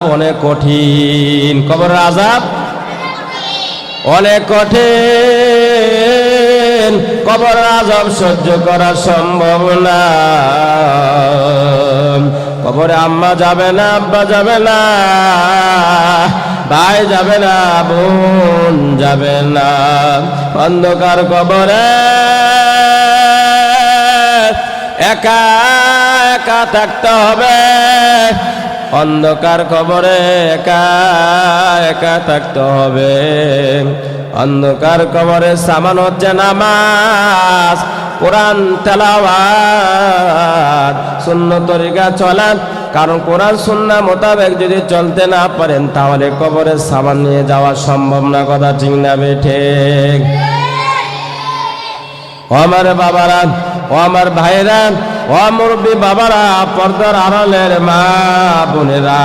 অনেক কঠিন, কবরের আযাব অনেক কঠিন। কবরের আযাব সহ্য করা সম্ভব না। কবরে আম্মা যাবে না, আব্বা যাবে না, ভাই যাবে না, বোন যাবে না। অন্ধকার কবরে একা একা থাকতে হবে। অন্ধকার কবরে একা একা থাকতে হবে। অন্ধকার কবরে সামান হচ্ছে নামাজ, কোরআন তেলাওয়াত, সুন্নাত তরিকা চলা। কারণ কোরআন সুন্নাহ মোতাবেক যদি চলতে না পারেন তাহলে কবরে সামান নিয়ে যাওয়া সম্ভব না। কথা ঠিক না বেঠিক? ও আমার বাবারা, ও আমার ভাইরা, ও মুরব্বী বাবারা, পর্দার আড়ালের মা বোনেরা,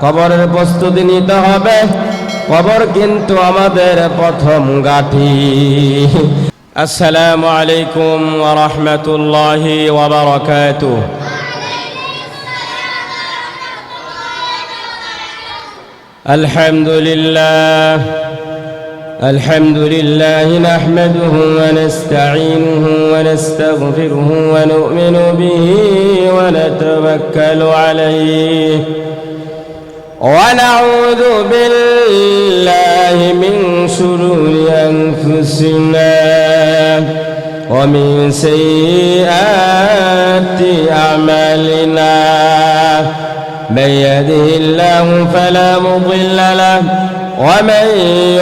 কবরের প্রস্তুতি নিতে হবে। কবর কিন্তু আমাদের প্রথম ঘাঁটি। আসসালামু আলাইকুম ওয়া রাহমাতুল্লাহি ওয়া বারাকাতুহু। আলহামদুলিল্লাহ الحمد لله نحمده ونستعينه ونستغفره ونؤمن به ونتوكل عليه ونعوذ بالله من شرور أنفسنا ومن سيئات أعمالنا من يهده الله فلا مضل له ومن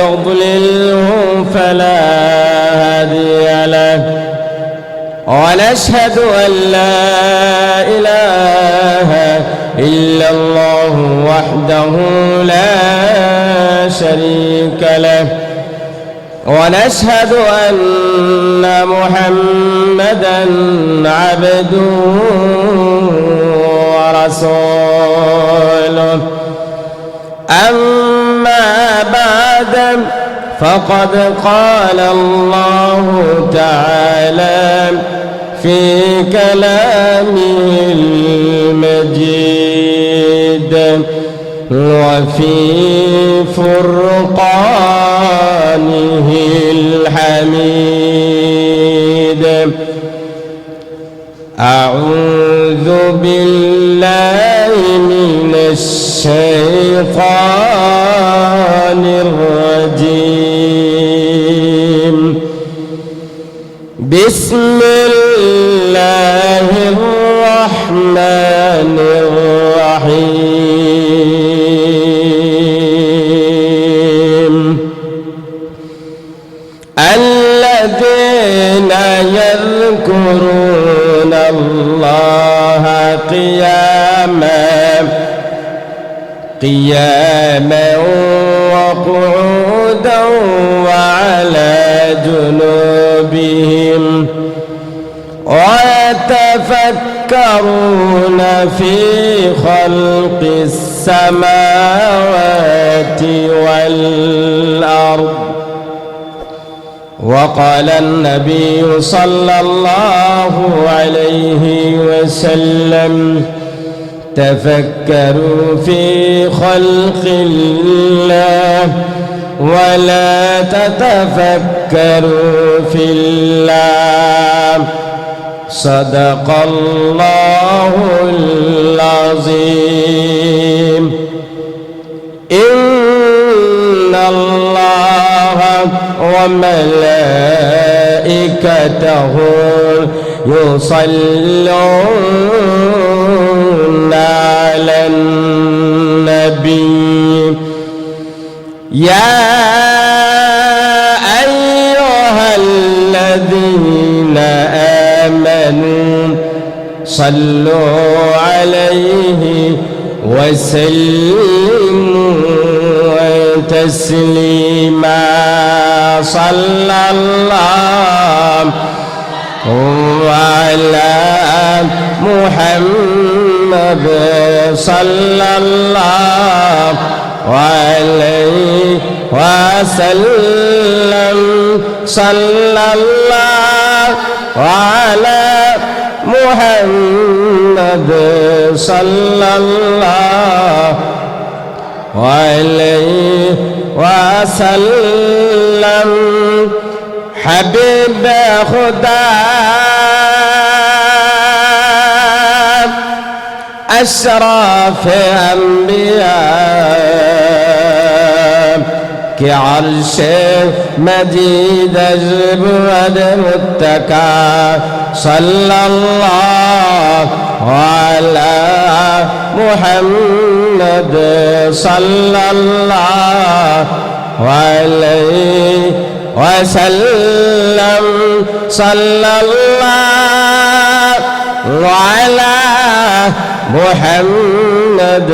يضلله فلا هادي له ونشهد أن لا إله إلا الله وحده لا شريك له ونشهد أن محمدا عبده ورسوله. أما بعد فقد قال الله تعالى في كلامه المجيد وفي فرقانه الحميد. أعوذ بالله من الشيطان الرجيم. بسم الله الرحمن الرحيم. الذين يذكرون الله قياما وقعودا وعلى جنوبهم ويتفكرون في خلق السماوات والأرض. وقال النبي صلى الله عليه وسلم تفكروا في خلق الله ولا تتفكروا في الله. صدق الله العظيم. إن الله وملائكته يصلون على النبي يا أيها الذين آمنوا صلوا عليه وسلموا تسليما. صلى الله وعلى محمد صلى الله عليه وسلم. صلى الله على محمد صلى الله وعليه وسلم حبيب خدا أشرف أنبياء کہ عرش مجید اجبرد متکا صلی اللہ علی محمد صلی اللہ علیہ وسلم صلی اللہ علی محمد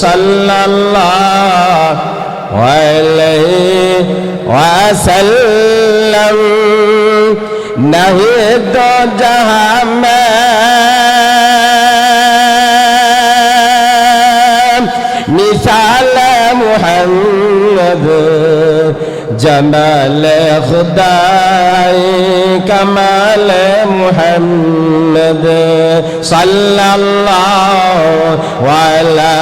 صلی اللہ علیہ وسلم نہیں دو جہاں میں مثال محمد جمال خدائی کمال محمد صلی اللہ علی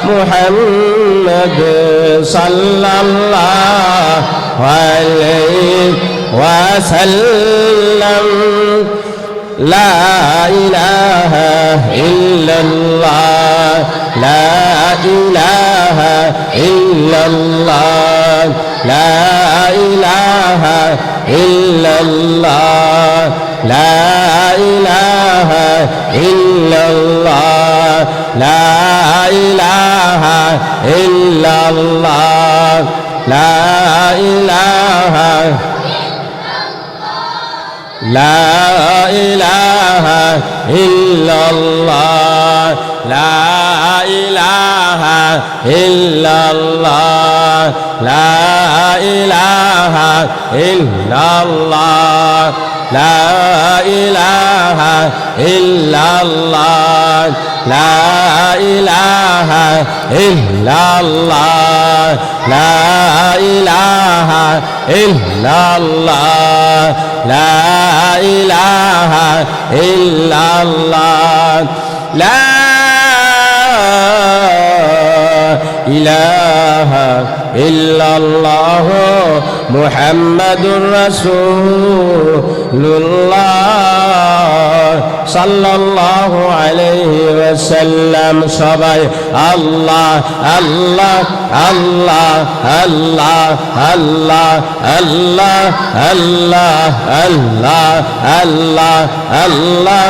محمد صلی اللہ علیہ وسلم لا الہ الا اللہ لا الہ الا اللہ لا الہ الا اللہ لا الہ الا اللہ لا الہ الا اللہ لا الہ لا الہ الا اللہ لا الہ الا اللہ لا الہ الا اللہ لا الہ الا اللہ لا الہ الا اللہ لا الہ الا اللہ لا الہ الا اللہ لا الہ الا اللہ محمد رسول اللہ সাল্লাল্লাহু আলাইহি ওয়াসাল্লাম সবাই আল্লাহ আল্লাহ আল্লাহ আল্লাহ আল্লাহ আল্লাহ আল্লাহ আল্লাহ আল্লাহ আল্লাহ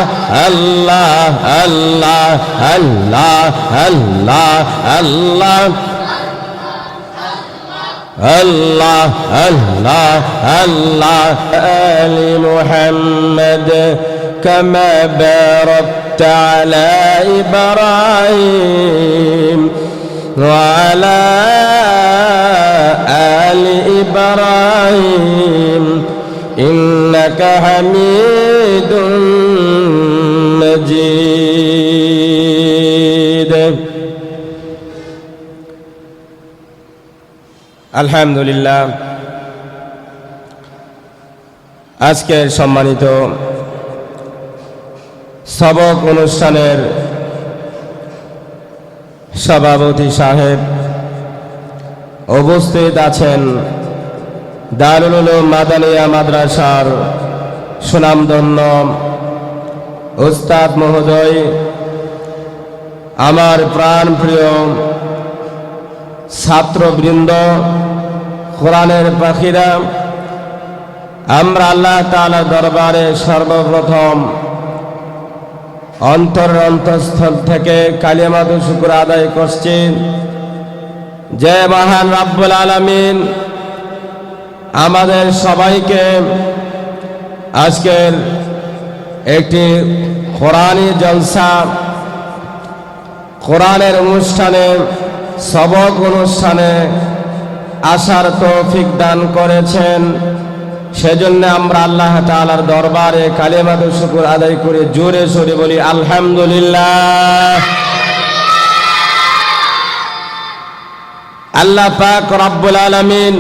আল্লাহ আল্লাহ আল্লাহ আল্লাহ আল্লাহ الله الله الله آل محمد كما باركت على إبراهيم وعلى آل إبراهيم إنك حميد مجيد আলহামদুলিল্লাহ আজকের সম্মানিত সবক অনুষ্ঠানের সভাপতি সাহেব উপস্থিত আছেন দারুল উলুম মাদানিয়া মাদ্রাসার সুনামধন্য উস্তাদ মহোদয় আমার প্রাণপ্রিয় ছাত্রবৃন্দ কোরআনের পাখিরা আমরা আল্লাহ তাআলার দরবারে সর্বপ্রথম অন্তঃস্থল থেকে কালিমাতুল শুকর আদায় করছি যে মহান রব্বুল আলামিন আমাদের সবাইকে আজকের একটি কোরআনী জলসা কোরআনের অনুষ্ঠানে সবক অনুষ্ঠানে আসার তৌফিক দান করেছেন সেজন্য আমরা আল্লাহ তাআলার দরবারে কালিমাতুল শুকর আদায় করে জোরে সোরে বলি আলহামদুলিল্লাহ। আল্লাহ পাক রব্বুল আলামিন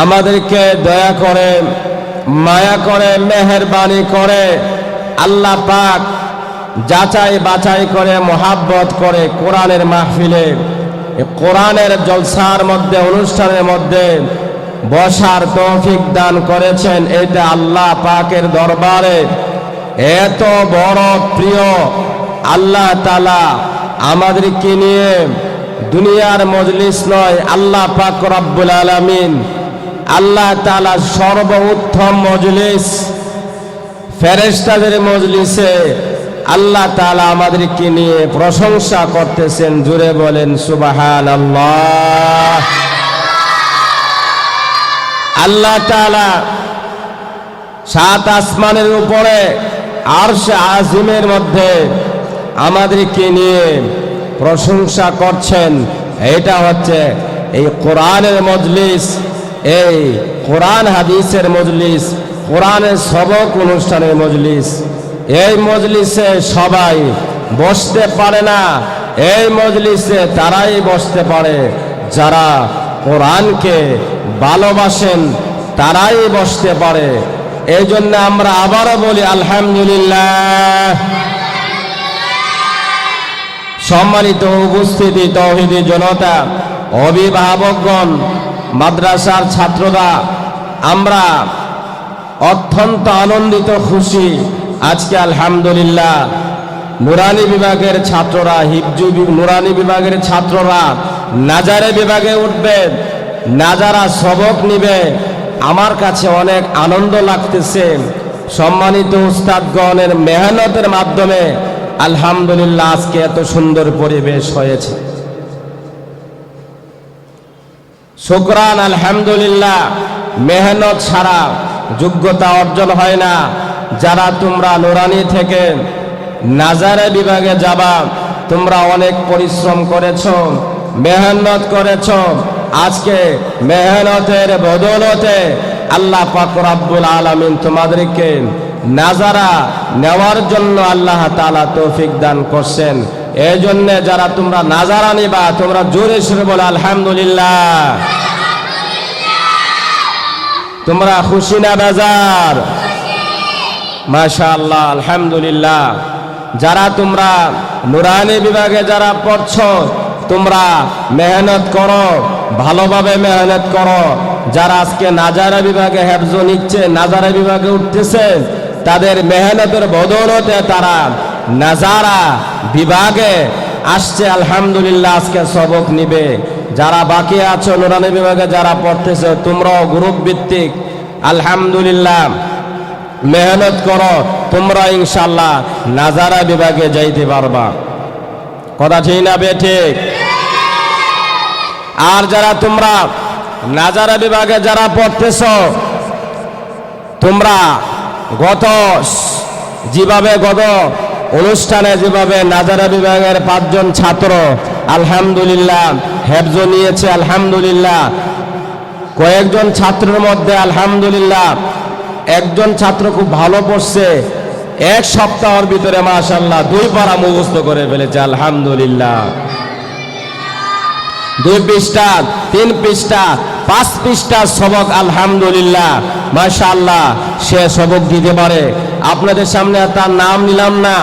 আমাদেরকে দয়া করে মায়া করে মেহেরবানি করে আল্লাহ পাক যাচাই বাছাই করে মোহাব্বত করে কোরআনের মাহফিলে কোরআনের জলসার মধ্যে অনুষ্ঠানের মধ্যে বসার তৌফিক দান করেছেন। এটা আল্লাহ পাকের দরবারে এত বড় প্রিয়। আল্লাহ তাআলা আমাদেরকে নিয়ে দুনিয়ার মজলিস নয়, আল্লাহ পাক রব্বুল আলামিন আল্লাহ তাআলা সর্বোত্তম মজলিস ফেরেশতাদের মজলিসে আল্লাহ তাআলা আমাদেরকে নিয়ে প্রশংসা করতেছেন। জুড়ে বলেন সুবহানাল্লাহ। আল্লাহ তাআলা সাত আসমানের উপরে আরশে আজিমের মধ্যে আমাদেরকে নিয়ে প্রশংসা করছেন। এটা হচ্ছে এই কোরআনের মজলিস, এই কোরআন হাদিসের মজলিস, কোরআনের সবক অনুষ্ঠানের মজলিস। এই মজলিসে সবাই বসতে পারে না, এই মজলিসে তারাই বসতে পারে যারা কোরআনকে ভালোবাসেন, তারাই বসতে পারে। এই জন্য আমরা আবারও বলি আলহামদুলিল্লাহ। সম্মানিত উপস্থিতি, তৌহিদি জনতা, অভিভাবকগণ, মাদ্রাসার ছাত্ররা, আমরা অত্যন্ত আনন্দিত খুশি আজকে আলহামদুলিল্লাহ। নুরানি বিভাগের ছাত্ররা, হিফজু নুরানি বিভাগের ছাত্ররা নাজারে বিভাগে উঠবে, নাজারা সবক নিবে। আমার কাছে অনেক আনন্দ লাগতেছে। সম্মানিত উস্তাদগণের মেহনতের মাধ্যমে আলহামদুলিল্লাহ আজকে এত সুন্দর পরিবেশ হয়েছে। শুকরান আলহামদুলিল্লাহ। মেহনত ছাড়া যোগ্যতা অর্জন হয় না। যারা তোমরা নুরানি থেকে নাজারে বিভাগে যাবা, তোমরা অনেক পরিশ্রম করেছো, মেহনত করেছো। আজকে মেহনতের বদৌলতে আল্লাহ পাক রব্বুল আলামিন তোমাদেরকে নাজারা নেওয়ার জন্য আল্লাহ তাআলা তৌফিক দান করছেন। এই জন্য যারা তোমরা নাজারা নিবা, তোমরা জোরে সুরে বলো আলহামদুলিল্লাহ। তোমরা খুশি না বেজার? মাশাআল্লাহ, আলহামদুলিল্লাহ। যারা তোমরা নুরানি বিভাগে যারা পড়ছো, তোমরা মেহনত করো, ভালোভাবে মেহনত করো। যারা আজকে নাজারা বিভাগে হেফজ নিচ্ছে, নাজারা বিভাগে উঠতেছে, তাদের মেহনতের বদৌলতে তারা নাজারা বিভাগে আসছে। আলহামদুলিল্লাহ আজকে সবক নিবে। যারা বাকি আছো নুরানি বিভাগে যারা পড়তেছে, তোমরাও গ্রুপ ভিত্তিক আলহামদুলিল্লাহ মেহনত করো, তোমরা ইনশাআল্লাহ নাজারা বিভাগে যাইতে পারবা। কথা ঠিক না বে ঠিক? আর যারা তোমরা নাজারা বিভাগে যারা পড়তেছ, তোমরা গত অনুষ্ঠানে যেভাবে নাজারা বিভাগের 5 জন ছাত্র আলহামদুলিল্লাহ হেফজ নিয়েছে, আলহামদুলিল্লাহ কয়েকজন ছাত্রের মধ্যে আলহামদুলিল্লাহ একজন ছাত্র খুব ভালো পড়ছে, 1 সপ্তাহের ভিতরে মাশাআল্লাহ 2 পারা মুখস্থ করে ফেলেছে। আলহামদুলিল্লাহ 2 পৃষ্ঠা, 3 পৃষ্ঠা, 5 পৃষ্ঠা সবক আলহামদুলিল্লাহ মাশাআল্লাহ সে সবক দিতে পারে। আপনাদের সামনে তার নাম নিলাম না,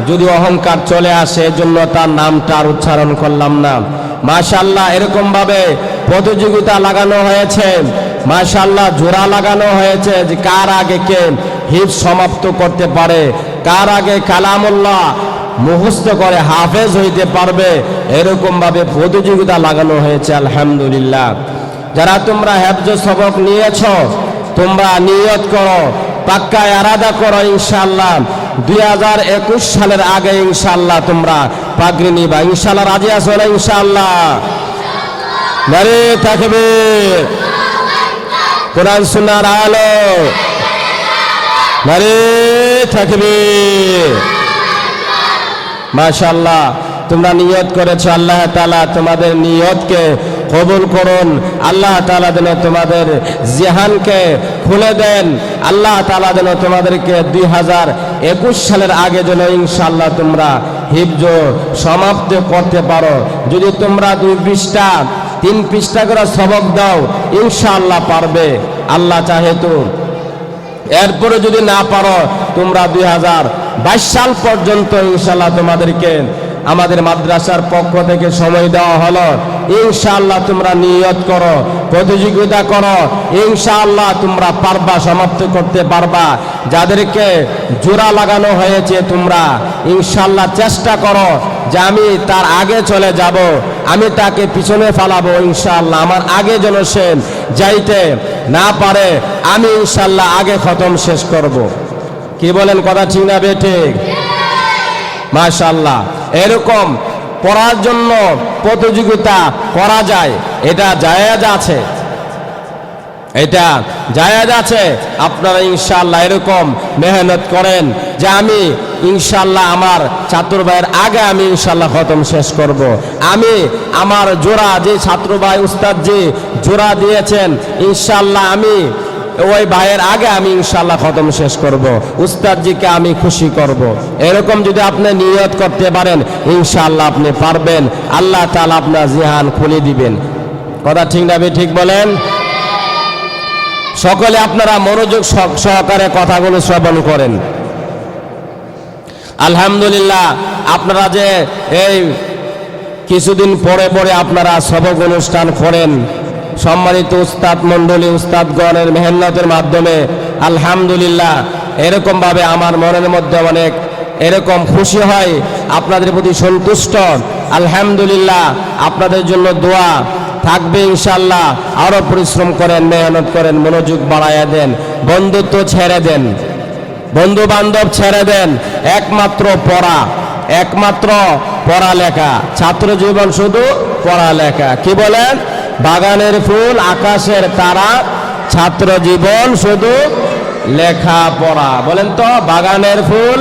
যদি অহংকার চলে আসে এজন্য তার নামটা আর উচ্চারণ করলাম না। মাশাআল্লাহ এরকম ভাবে প্রতিযোগিতা লাগানো হয়েছে, মাশাআল্লাহ জোড়া লাগানো হয়েছে যে কার আগে কে হিফজ সমাপ্ত করতে পারে, কার আগে কালামুল্লাহ মুখস্থ করে হাফেজ হইতে পারবে, এরকম ভাবে প্রতিযোগিতা লাগানো হয়েছে। আলহামদুলিল্লাহ যারা তোমরা হেফজ সবক নিয়েছো, তোমরা নিয়ত করো, পাক্কা ইরাদা করো ইনশাআল্লাহ 2021 সালের আগে ইনশাআল্লাহ তোমরা পাগড়ি নিবা। ইনশাআল্লাহ রাজি আছো না? ইনশাআল্লাহ নারে তাকবীর, কোরআন সুন্নাহর আলো, নারে তাকবীর। মাশাআল্লাহ তোমরা নিয়ত করেছো, আল্লাহ তাআলা তোমাদের নিয়তকে কবুল করুন। আল্লাহ তাআলা যেন তোমাদের জিহানকে খুলে দেন। আল্লাহ তাআলা যেন তোমাদেরকে 2021 সালের আগে যেন ইনশাআল্লাহ তোমরা হিফজ সমাপ্ত করতে পারো। যদি তোমরা 2 পৃষ্ঠা 3 পৃষ্ঠা করে সবক দাও ইনশাআল্লাহ পারবে, আল্লাহ চাহে তো। এরপরে যদি না পারো তোমরা 22 সাল পর্যন্ত ইনশাআল্লাহ তোমাদেরকে আমাদের মাদ্রাসার পক্ষ থেকে সময় দেওয়া হলো। ইনশাআল্লাহ তোমরা নিয়ত করো, প্রতিযোগিতা করো, ইনশাআল্লাহ তোমরা পারবা, সমাপ্ত করতে পারবা। যাদেরকে জোড়া লাগানো হয়েছে তোমরা ইনশাআল্লাহ চেষ্টা করো যে আমি তার আগে চলে যাব, আমি তাকে পিছনে ফেলাবো ইনশাআল্লাহ, আমার আগে যেন সে যাইতে না পারে, আমি ইনশাআল্লাহ আগে খতম শেষ করব। কি বলেন, কথা ঠিক না বেঠিক? মাশাআল্লাহ, এরকম পড়ার জন্য প্রতিযোগিতা করা যায়, এটা জায়েজ আছে, এটা জায়েজ আছে। আপনারা ইনশাআল্লাহ এরকম মেহনত করেন যে আমি ইনশাআল্লাহ আমার ছাত্র ভাইয়ের আগে আমি ইনশাআল্লাহ খতম শেষ করব। আমি আমার জোড়া যে ছাত্র ভাই উস্তাদ যে জোড়া দিয়েছেন ইনশাআল্লাহ আমি ওই ভাইয়ের আগে আমি ইনশাআল্লাহ খতম শেষ করব, উস্তাদজিকে আমি খুশি করব। এরকম যদি আপনি নিয়ত করতে পারেন ইনশাআল্লাহ আপনি পারবেন, আল্লাহ তাআলা আপনার জিহান খুলে দিবেন। কথা ঠিক না ঠিক বলেন? সকলে আপনারা মনোযোগ সহকারে কথাগুলো শ্রবণ করেন। আলহামদুলিল্লাহ, আপনারা যে এই কিছুদিন পরে পরে আপনারা সবক অনুষ্ঠান করেন, সম্মানিত উস্তাদ মণ্ডলী উস্তাদগণের মেহনতের মাধ্যমে আলহামদুলিল্লাহ এরকমভাবে আমার মনের মধ্যে অনেক এরকম খুশি হয়, আপনাদের প্রতি সন্তুষ্ট। আলহামদুলিল্লাহ, আপনাদের জন্য দোয়া থাকবে ইনশাআল্লাহ। আরও পরিশ্রম করেন, মেহনত করেন, মনোযোগ বাড়াইয়া দেন, বন্ধুত্ব ছেড়ে দেন, বন্ধু বান্ধব ছেড়ে দেন, একমাত্র পড়া, একমাত্র পড়ালেখা। ছাত্র জীবন শুধু পড়ালেখা। কি বলেন? বাগানের ফুল, আকাশের তারা, ছাত্র জীবন শুধু লেখা পড়া। বলেন তো, বাগানের ফুল,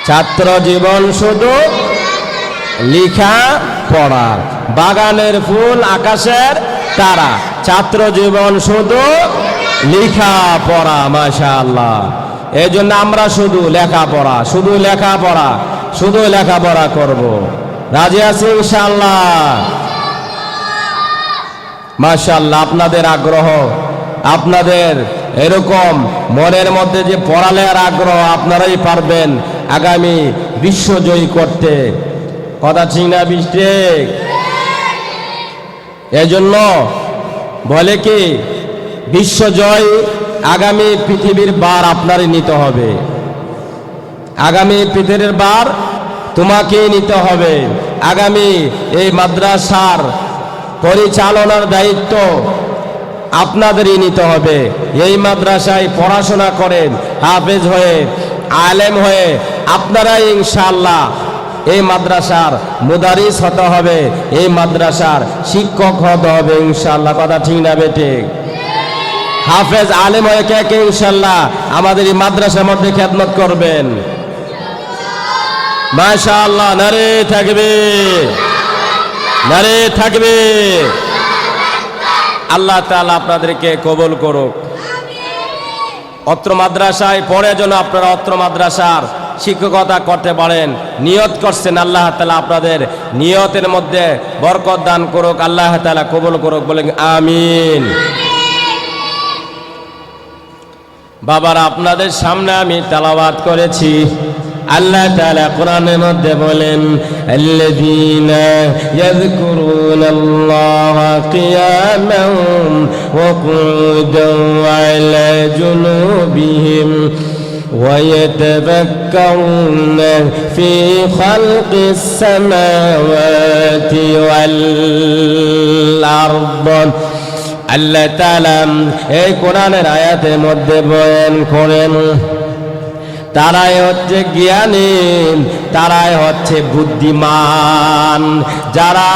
ছাত্র জীবন শুধু লেখা পড়া। বাগানের ফুল, আকাশের তারা, ছাত্র জীবন শুধু লেখা পড়া। মাশাআল্লাহ, এই জন্য আমরা শুধু লেখাপড়া, শুধু লেখাপড়া, শুধু লেখাপড়া করব। রাজি আছি ইনশাআল্লাহ? মাশাআল্লাহ, আপনাদের আগ্রহ, আপনাদের এরকম মনের মধ্যে যে পড়ালেখার আগ্রহ, আপনারাই পারবেন আগামী বিশ্বজয়ী করতে। কথা ঠিক না ঠিক? এজন্য বলে কি, বিশ্বজয় আগামী পৃথিবীর বার আপনারই নিতে হবে, আগামী পৃথিবীর বার তোমাকেই নিতে হবে। আগামী এই মাদ্রাসার পরিচালনার দায়িত্ব আপনাদেরই নিতে হবে। এই মাদ্রাসায় পড়াশোনা করেন, হাফেজ হয়ে, আলেম হয়ে আপনারাই ইনশাআল্লাহ এই মাদ্রাসার মুদারিস হতে হবে, এই মাদ্রাসার শিক্ষক হতে হবে ইনশাআল্লাহ। কথা ঠিক না বেঠিক? হাফেজ আলেম হয়ে কে কে ইনশাআল্লাহ আমাদের এই মাদ্রাসার মধ্যে খেদমত করবেন? মাশাআল্লাহ, নারে তাকবীর, নারে তাকবীর। আল্লাহ তাআলা আপনাদেরকে কবুল করুক। অত্র মাদ্রাসায় পড়ে যেন আপনারা অত্র মাদ্রাসার শিক্ষকতা করতে পারেন, নিয়ত করছেন, আল্লাহ তাআলা আপনাদের নিয়তের মধ্যে বরকত দান করুক, আল্লাহ তাআলা কবুল করুক, বলেন আমিন। বাবারা, আপনাদের সামনে আমি তেলাওয়াত করেছি, আল্লাহ তাআলা কোরআনের মধ্যে বলেন, আল্লাযীনা ইয়াযকুরুনাল্লাহা কিয়ামান ওয়া কুউদান ওয়া আলা জুনুবিহিম ওয়া ইয়াতাফাক্কারুনা ফি খালকিস সামাওয়াতি ওয়াল আরদ। আল্লাহ তাআলা এই কোরআনের আয়াতের মধ্যে বয়ান করেন, তারাই হচ্ছে জ্ঞানী, তারাই হচ্ছে বুদ্ধিমান, যারা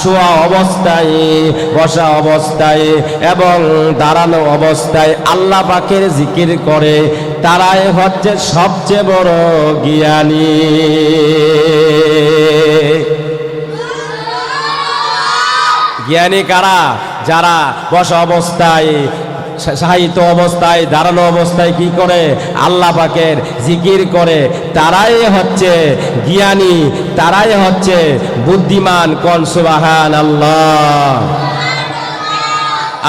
শোয়া অবস্থায়, বসা অবস্থায় এবং দাঁড়ানো অবস্থায় আল্লাহ পাকের জিকির করে, তারাই হচ্ছে সবচেয়ে বড় জ্ঞানী। জ্ঞানী কারা? যারা বসা অবস্থায়, সাহিত্য অবস্থায়, দাঁড়ানো অবস্থায় কি করে? আল্লাহ পাকের জিকির করে, তারাই হচ্ছে জ্ঞানী, তারাই হচ্ছে বুদ্ধিমান। কোন সুবহানাল্লাহ।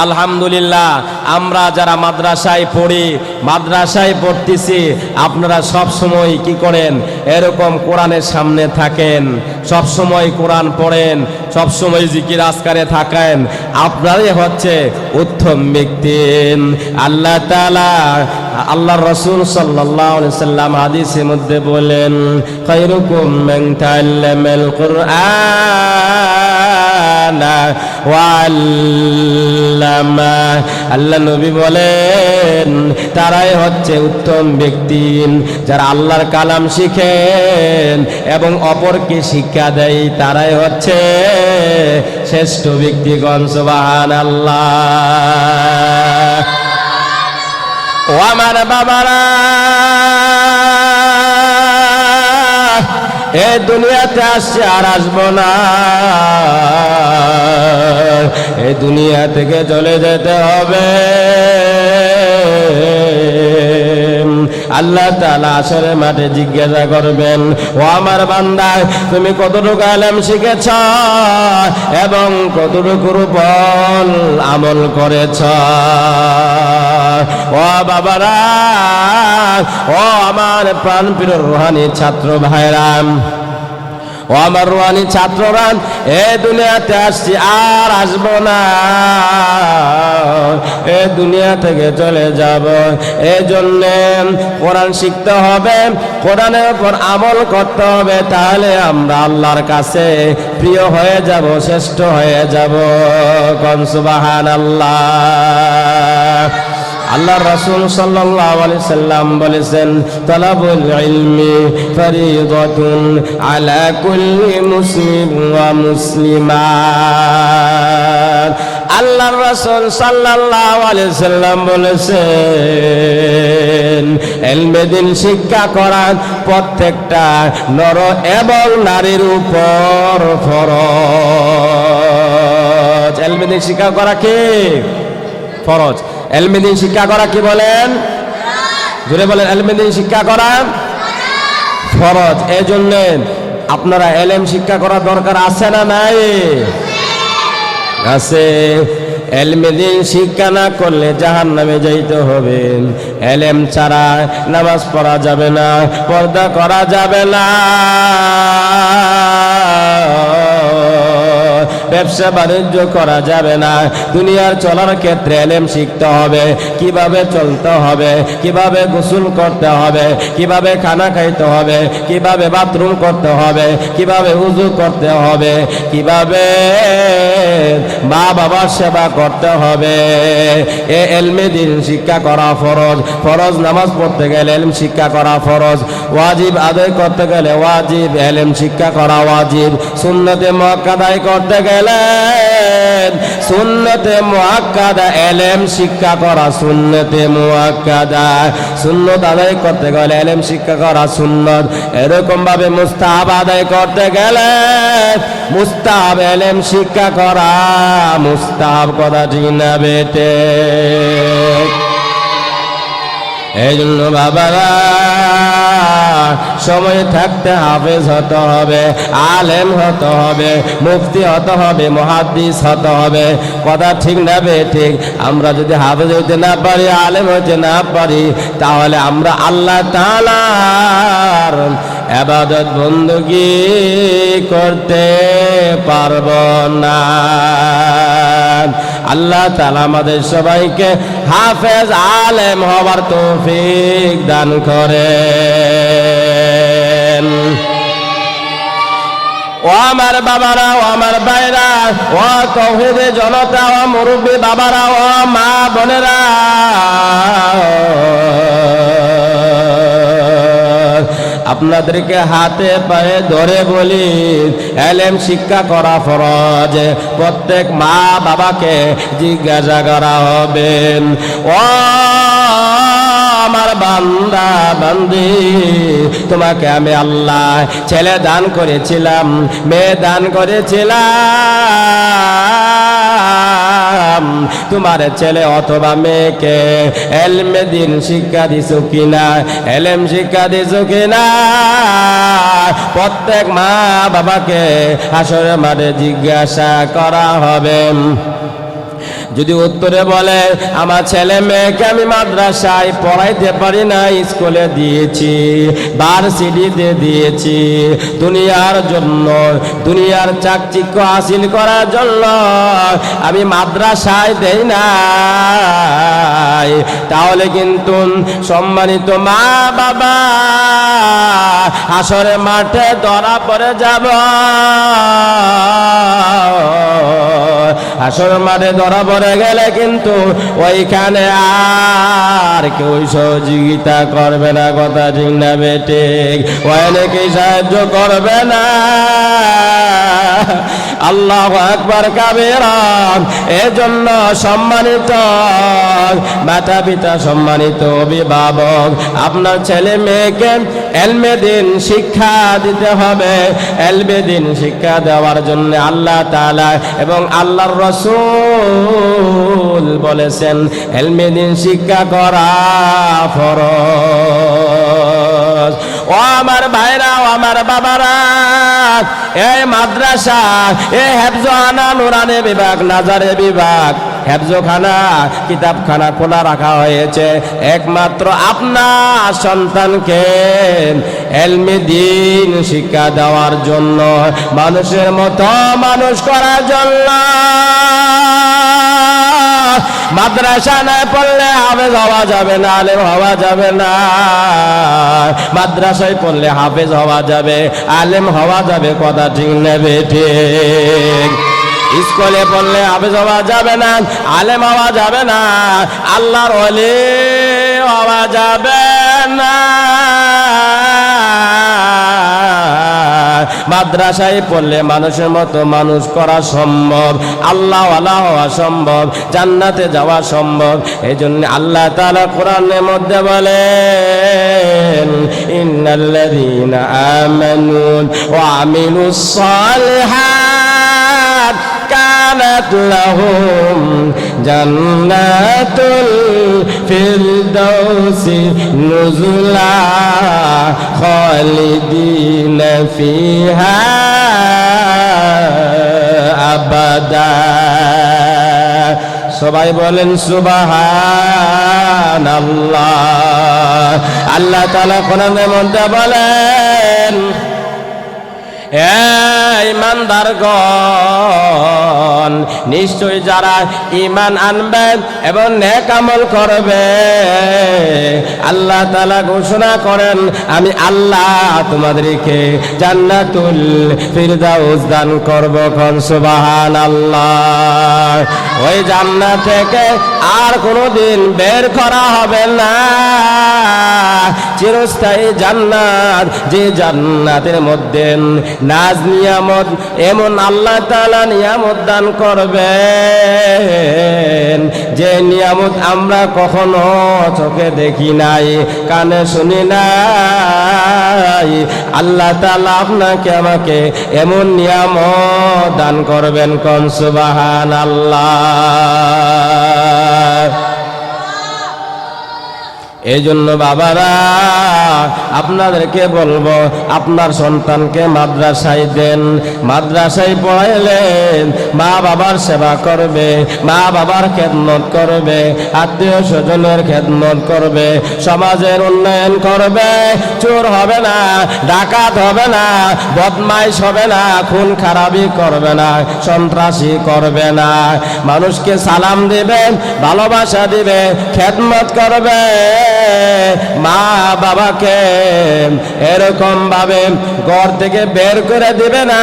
আলহামদুলিল্লাহ আমরা যারা মাদ্রাসায় পড়ি, মাদ্রাসায় পড়তেছি, আপনারা সব সময় কি করেন? এরকম কোরআনের সামনে থাকেন, সব সময় কোরআন পড়েন, সব সময় জিকির আজকারে থাকেন। আপনারাই হচ্ছে উত্তম ব্যক্তি। আল্লাহ তাআলা, আল্লাহর রাসূল সাল্লাল্লাহু আলাইহি সাল্লাম হাদিসের মধ্যে বলেন, খায়রুকুম মান তাআল্লামাল কুরআনা ওয়া আল্লামা। আল্লাহ নবী বলেন তারাই হচ্ছে উত্তম ব্যক্তি যারা আল্লাহর কালাম শিখেন এবং অপরকে শিক্ষা দেয়, তারাই হচ্ছে শ্রেষ্ঠ ব্যক্তিগণ। সুবহানাল্লাহ। ও আমার বাবারা, এ দুনিয়াতে আসছে আর আসবো না, এই দুনিয়া থেকে চলে যেতে হবে। আল্লাহ তাআলা আসরের মাঠে জিজ্ঞাসা করবেন, ও আমার বান্দা, তুমি কতটুকু ইলম শিখেছ এবং কতটুকুর উপর আমল করেছ? ও বাবারা, ও আমার প্রাণপ্রিয় রুহানি ছাত্র ভাইরা, ও আমার রুহানি ছাত্ররা, এ দুনিয়াতে আসছি আর আসবো না, এ দুনিয়া থেকে চলে যাব। এই জন্যে কোরআন শিখতে হবে, কোরআনের উপর আমল করতে হবে, তাহলে আমরা আল্লাহর কাছে প্রিয় হয়ে যাব, শ্রেষ্ঠ হয়ে যাব। কোন সুবহানাল্লাহ। আল্লাহর রাসূল সাল্লাল্লাহু আলাইহি সাল্লাম বলেছেন, তালাবুল ইলমি ফরিদাতুন আলা কুল্লি মুসলিম ওয়া মুসলিমাত। আল্লাহর রাসূল সাল্লাল্লাহু আলাইহি সাল্লাম বলেছেন, ইলমে দ্বীন শিক্ষা করা প্রত্যেকটা নর এবং নারীর উপর ফরজ। ইলমে দ্বীন শিক্ষা করা কি ফরজ? ইলমে দ্বীন শিক্ষা করা কি বলেন? জোরে বলেন। ইলমে দ্বীন শিক্ষা করা ফরজ। এই জন্য আপনারা ইলম শিক্ষা করা দরকার আছে না নাই? আছে। ইলমে দ্বীন শিক্ষা না করলে জাহান্নামে যাইতে হবে। ইলম ছাড়া নামাজ পড়া যাবে না, পর্দা করা যাবে না, ব্যবসা বাণিজ্য করা যাবে না। দুনিয়ার চলার ক্ষেত্রে ইলম শিখতে হবে, কিভাবে চলতে হবে, কিভাবে গোসল করতে হবে, কিভাবে খানা খাইতে হবে, কিভাবে বাথরুম করতে হবে, কিভাবে উযু করতে হবে, কিভাবে মা বাবার সেবা করতে হবে। এ ইলমে দ্বীন শিক্ষা করা ফরজ। ফরজ নামাজ পড়তে গেলে ইলম শিক্ষা করা ফরজ। ওয়াজিব আদায় করতে গেলে ওয়াজিব, ইলম শিক্ষা করা ওয়াজিব। সুন্নতে মুআক্কাদা করতে গেলে সুন্নতে মুআক্কাদা ইলম শিক্ষা করা সুন্নতে মুআক্কাদা। সুন্নত আদায় করতে গেলে ইলম শিক্ষা করা সুন্নত। এরকম ভাবে মুস্তাহাব আদায় করতে গেলে মুস্তাহাব ইলম শিক্ষা করা মুস্তাহাব। কথা ঠিক না বেটে? এই জন্য বাবারা, সময় থাকতে হাফেজ হতে হবে, আলেম হতে হবে, মুফতি হতে হবে, মুহাদ্দিস হতে হবে। কথা ঠিক না বেঠিক? আমরা যদি হাফেজ হইতে না পারি, আলেম হইতে না পারি, তাহলে আমরা আল্লাহ তাআলার ইবাদত বندگی করতে পারব না। আল্লাহ তাআলা আমাদের সবাইকে হাফেজ আলেম হওয়ার তৌফিক দান করেন। ও আমার বাবারা, ও আমার ভাইরা, ও তাওহীদের জনতা, ও মুরব্বী বাবারা, ও মা বোনেরা, আপনাদেরকে হাতে পায়ে ধরে বলি, ইলম শিক্ষা করা ফরজ। প্রত্যেক মা বাবাকে জিজ্ঞাসা করা হবে, ও আমার বান্দা বান্দি, তোমাকে আমি আল্লাহ ছেলে দান করেছিলাম, মেয়ে দান করেছিলাম, তোমার ছেলে অথবা মেয়েকে ইলমে দ্বীন শিক্ষা দিছো কিনা, ইলম শিক্ষা দিছো কিনা? প্রত্যেক মা বাবাকে হাসরের মাঠে জিজ্ঞাসা করা হবে। যদি উত্তরে বলে আমার ছেলে মেয়েকে আমি মাদ্রাসায় পড়াইতে পারি না, স্কুলে দিয়েছি, ভার্সিটিতে দিয়েছি, দুনিয়ার জন্য, দুনিয়ার চাকচিক্য হাসিল করার জন্য আমি মাদ্রাসায় দেই না, তাহলে কিন্তু সম্মানিত মা বাবা হাসরের মাঠে ধরা পড়ে যাব। হাসরের মাঠে ধরা পড়ে গেলে কিন্তু ওইখানে আর কেউ সহযোগিতা করবে না, কথা ঠিক না বেঠিক? অনেকেই সাহায্য করবে না। আল্লাহু আকবার কাবীরা। এজন্য সম্মানিত মাতা পিতা, সম্মানিত অভিভাবক, আপনার ছেলে মেয়েকে ইলমে দ্বীন শিক্ষা দিতে হবে। ইলমে দ্বীন শিক্ষা দেওয়ার জন্য আল্লাহ তাআলা এবং আল্লাহর রাসূল বলেছেন ইলমে দ্বীন শিক্ষা করা ফরজ। ও আমার ভাইরা, ও আমার বাবারা, এই মাদ্রাসা, এই হেফজখানা, নুরানি বিভাগ, নাজারে বিভাগ, হেফজখানা, কিতাবখানা খোলা রাখা হয়েছে একমাত্র আপনার সন্তানকে ইলমে দ্বীন শিক্ষা দেওয়ার জন্য, মানুষের মতো মানুষ করার জন্য। মাদ্রাসা না পড়লে হাফেজ হওয়া যাবে না, আলেম হওয়া যাবে না। মাদ্রাসায় পড়লে হাফেজ হওয়া যাবে, আলেম হওয়া যাবে, কথা ঠিক নেবে ঠিক? স্কুলে পড়লে হাফেজ হওয়া যাবে না, আলেম হওয়া যাবে না, আল্লাহর ওলি হওয়া যাবে না। মাদ্রাসায় পড়লে মানুষের মতো মানুষ করা সম্ভব, আল্লাহ ওয়ালা হওয়া সম্ভব, জান্নাতে যাওয়া সম্ভব। এই জন্য আল্লাহ তাআলা কোরআনের মধ্যে বলেন ইন্নাল্লাযীনা আমানু ওয়া আমিলুস সালিহাত কানাত লাহুম জান্নাতুল ফিরদাউসি নুজুলা খালিদিনা ফিহা আবাদা। সবাই বলেন সুবহানাল্লাহ। আল্লাহ তাআলা কোরআনের মধ্যে বলেন ইমানদারগণ, নিশ্চয় যারা ঈমান আনবে এবং নেক আমল করবে, আল্লাহ তাআলা ঘোষণা করেন আমি আল্লাহ তোমাদেরকে জান্নাতুল ফিরদাউস দান করব। কোন সুবহানাল্লাহ। ওই জান্নাত থেকে আর কোনোদিন বের করা হবে না, চিরস্থায়ী জান্নাত, যে জান্নাতের মধ্যে নাজ নিয়ামত, এমন আল্লাহ তাআলা নিয়ামত দান করবেন যে নিয়ামত আমরা কখনো চোখে দেখি নাই, কানে শুনি নাই। আল্লাহ তাআলা আপনাকে আমাকে এমন নিয়ামত দান করবেন। কোন সুবহানাল্লাহ। এই জন্য বাবারা আপনাদেরকে বলবো, আপনার সন্তানকে মাদ্রাসায় দেন। মাদ্রাসায় পড়াইলেন মা বাবার সেবা করবে, মা বাবার খেদমত করবে, আত্মীয় স্বজনের খেদমত করবে, সমাজের উন্নয়ন করবে, চোর হবে না, ডাকাত হবে না, বদমাইশ হবে না, খুন খারাপি করবে না, সন্ত্রাসী করবে না, মানুষকে সালাম দিবে, ভালোবাসা দিবে, খেদমত করবে। মা বাবাকে এরকম ভাবে ঘর থেকে বের করে দিবে না,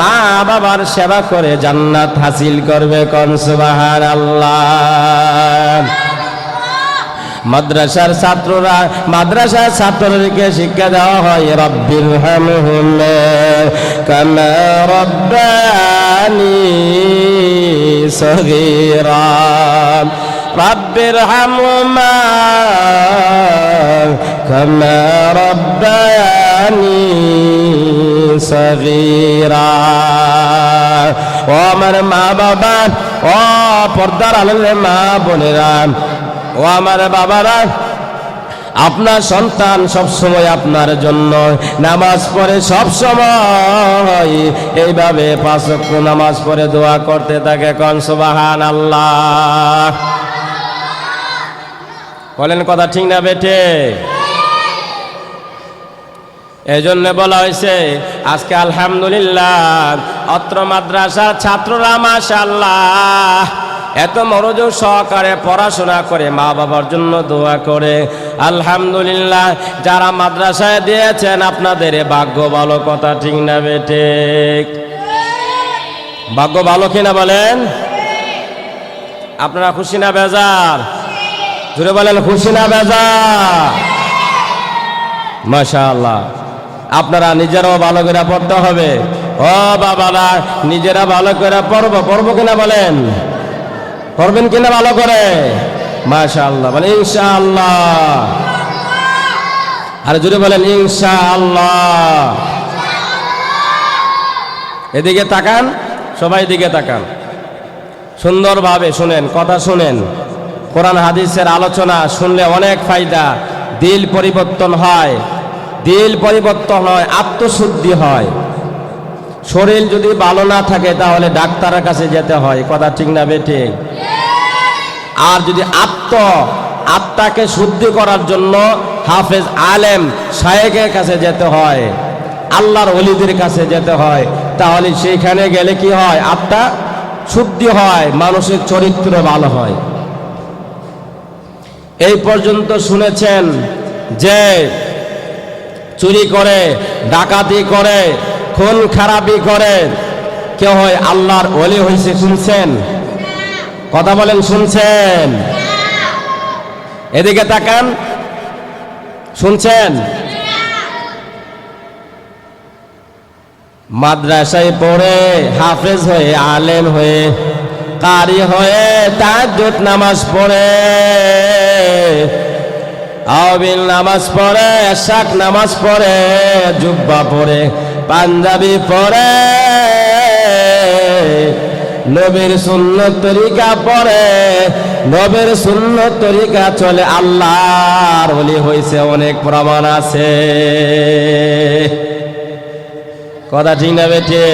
মা বাবার সেবা করে জান্নাত হাসিল করবে। কোন সুবহানাল্লাহ। মাদ্রাসার ছাত্ররা, মাদ্রাসার ছাত্রদেরকে শিক্ষা দেওয়া হয় রাব্বির হামহুমা কামা রাব্বানি সগীরা। রাব্বির হামহুমা কামা রাব্বানি সগীরা। ও আমার মা বাবা, ও পর্দার আড়ালের মা বোনেরা, ও আমার বাবারা, আপনার সন্তান সব সময় আপনার জন্য নামাজ পড়ে, সব সময় এইভাবে 5 ওয়াক্ত নামাজ পড়ে দোয়া করতে থাকে। কোন সুবহানাল্লাহ। বলেন কথা ঠিক না বেটে? এই জন্য বলা হয়েছে আজকে আলহামদুলিল্লাহ অত্র মাদ্রাসার ছাত্ররা মাশাআল্লাহ এত মনোযোগ সহকারে পড়াশোনা করে, মা বাবার জন্য দোয়া করে। আলহামদুলিল্লাহ যারা মাদ্রাসায় দিয়েছেন আপনাদের ভাগ্য ভালো। কথা ঠিক না বেটে? ভাগ্য ভালো কিনা বলেন? আপনারা খুশি না বেজার? জুড়ে বলেন খুশি না বেজার? মাশাআল্লাহ। আপনারা নিজেরাও ভালো করে পড়তে হবে। ও বাবারা নিজেরা ভালো করে পড়বো কিনা বলেন? পড়বেন কিনা ভালো করে? মাশাআল্লাহ বলেন ইনশাআল্লাহ। আর জুড়ে বলেন ইনশাআল্লাহ। এদিকে তাকান, সবাই দিকে তাকান, সুন্দরভাবে শুনেন, কথা শুনেন। কোরআন হাদিসের আলোচনা শুনলে অনেক ফায়দা। দিল পরিবর্তন হয়, দিল পরিবর্তন হয়, আত্মশুদ্ধি হয়। শরীর যদি ভালো না থাকে তাহলে ডাক্তারের কাছে যেতে হয়। কথা ঠিক না বেটে? আর যদি আত্মাকে শুদ্ধি করার জন্য হাফেজ আলেম শায়েখের কাছে যেতে হয়, আল্লাহর ওলিদের কাছে যেতে হয়। তাহলে সেইখানে গেলে কি হয়? আত্মা শুদ্ধি হয়, মানুষের চরিত্র ভালো হয়। এই পর্যন্ত শুনেছেন যে চুরি করে, ডাকাতি করে, খুন খারাপি করে কেউ হয় আল্লাহর ওলি হয়েছে, শুনছেন? কথা বলেন শুনছেন? এদিকে তাকান, শুনছেন? মাদ্রাসায় পড়ে হাফেজ হয়ে, আলেম হয়ে, কারি হয়ে তাহাজ্জুদ নামাজ পড়ে, আওয়াবিল নামাজ পড়ে, এশাক নামাজ পড়ে, জুব্বা পড়ে, পাঞ্জাবি পড়ে, নবীর সুন্নত তরিকা পড়ে, নবীর সুন্নত তরিকা চলে, আল্লাহর ওলি হইছে, অনেক প্রমাণ আছে। কথা ঠিক না বেটে?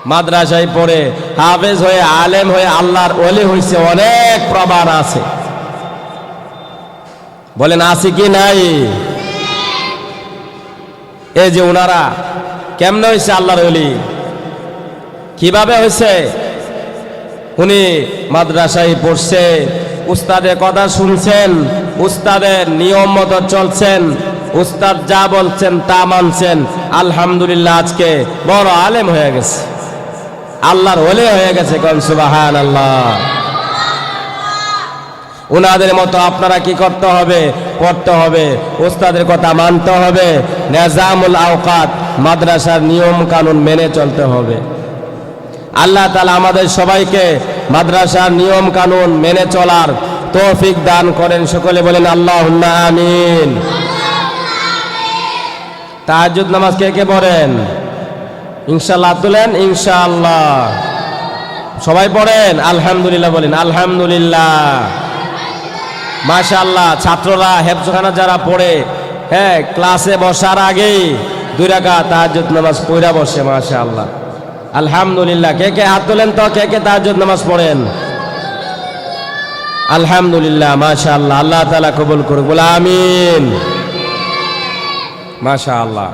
মাদ্রাসায় পড়ে হাফেজ হয়ে, আলেম হয়ে আল্লাহর ওলি হইছে, অনেক প্রমাণ আছে। বলেন আছে কি নাই? এই যে ওনারা কেমনে হয়েছে আল্লাহর ওলি, কিভাবে হয়েছে? উনি মাদ্রাসায় পড়ছে, উস্তাদের কথা শুনছেন, উস্তাদের নিয়ম মতো চলছেন, উস্তাদ যা বলছেন তা মানছেন। আলহামদুলিল্লাহ আজকে বড় আলেম হয়ে গেছে, আল্লাহর ওলি হয়ে গেছে। কোন সুবহানাল্লাহ। উনাদের মতো আপনারা কি করতে হবে? পড়তে হবে, উস্তাদের কথা মানতে হবে, নিজামুল আওকাত মাদ্রাসার নিয়ম কানুন মেনে চলতে হবে। আল্লাহ তাআলা আমাদের সবাইকে মাদ্রাসার নিয়ম কানুন মেনে চলার তৌফিক দান করেন। সকলে বলেন আল্লাহুম্মা আমিন। তাহাজ্জুদ নামাজ কে কে পড়েন? ইনশাআল্লাহ তুলেন, ইনশাআল্লাহ। সবাই পড়েন আলহামদুলিল্লাহ, বলেন আলহামদুলিল্লাহ। মাশাআল্লাহ ছাত্ররা হেফজখানা যারা পড়ে, হ্যাঁ, ক্লাসে বসার আগেই 2 রাকাত তাহাজ্জুদ নামাজ পড়া বসে। মাশাআল্লাহ আলহামদুলিল্লাহ। কে কে হাত তোলেন তো, কে কে তাহাজ্জুদ নামাজ পড়েন? আলহামদুলিল্লাহ মাশাআল্লাহ। আল্লাহ তাআলা কবুল করুক, বলে আমিন। মাশাআল্লাহ।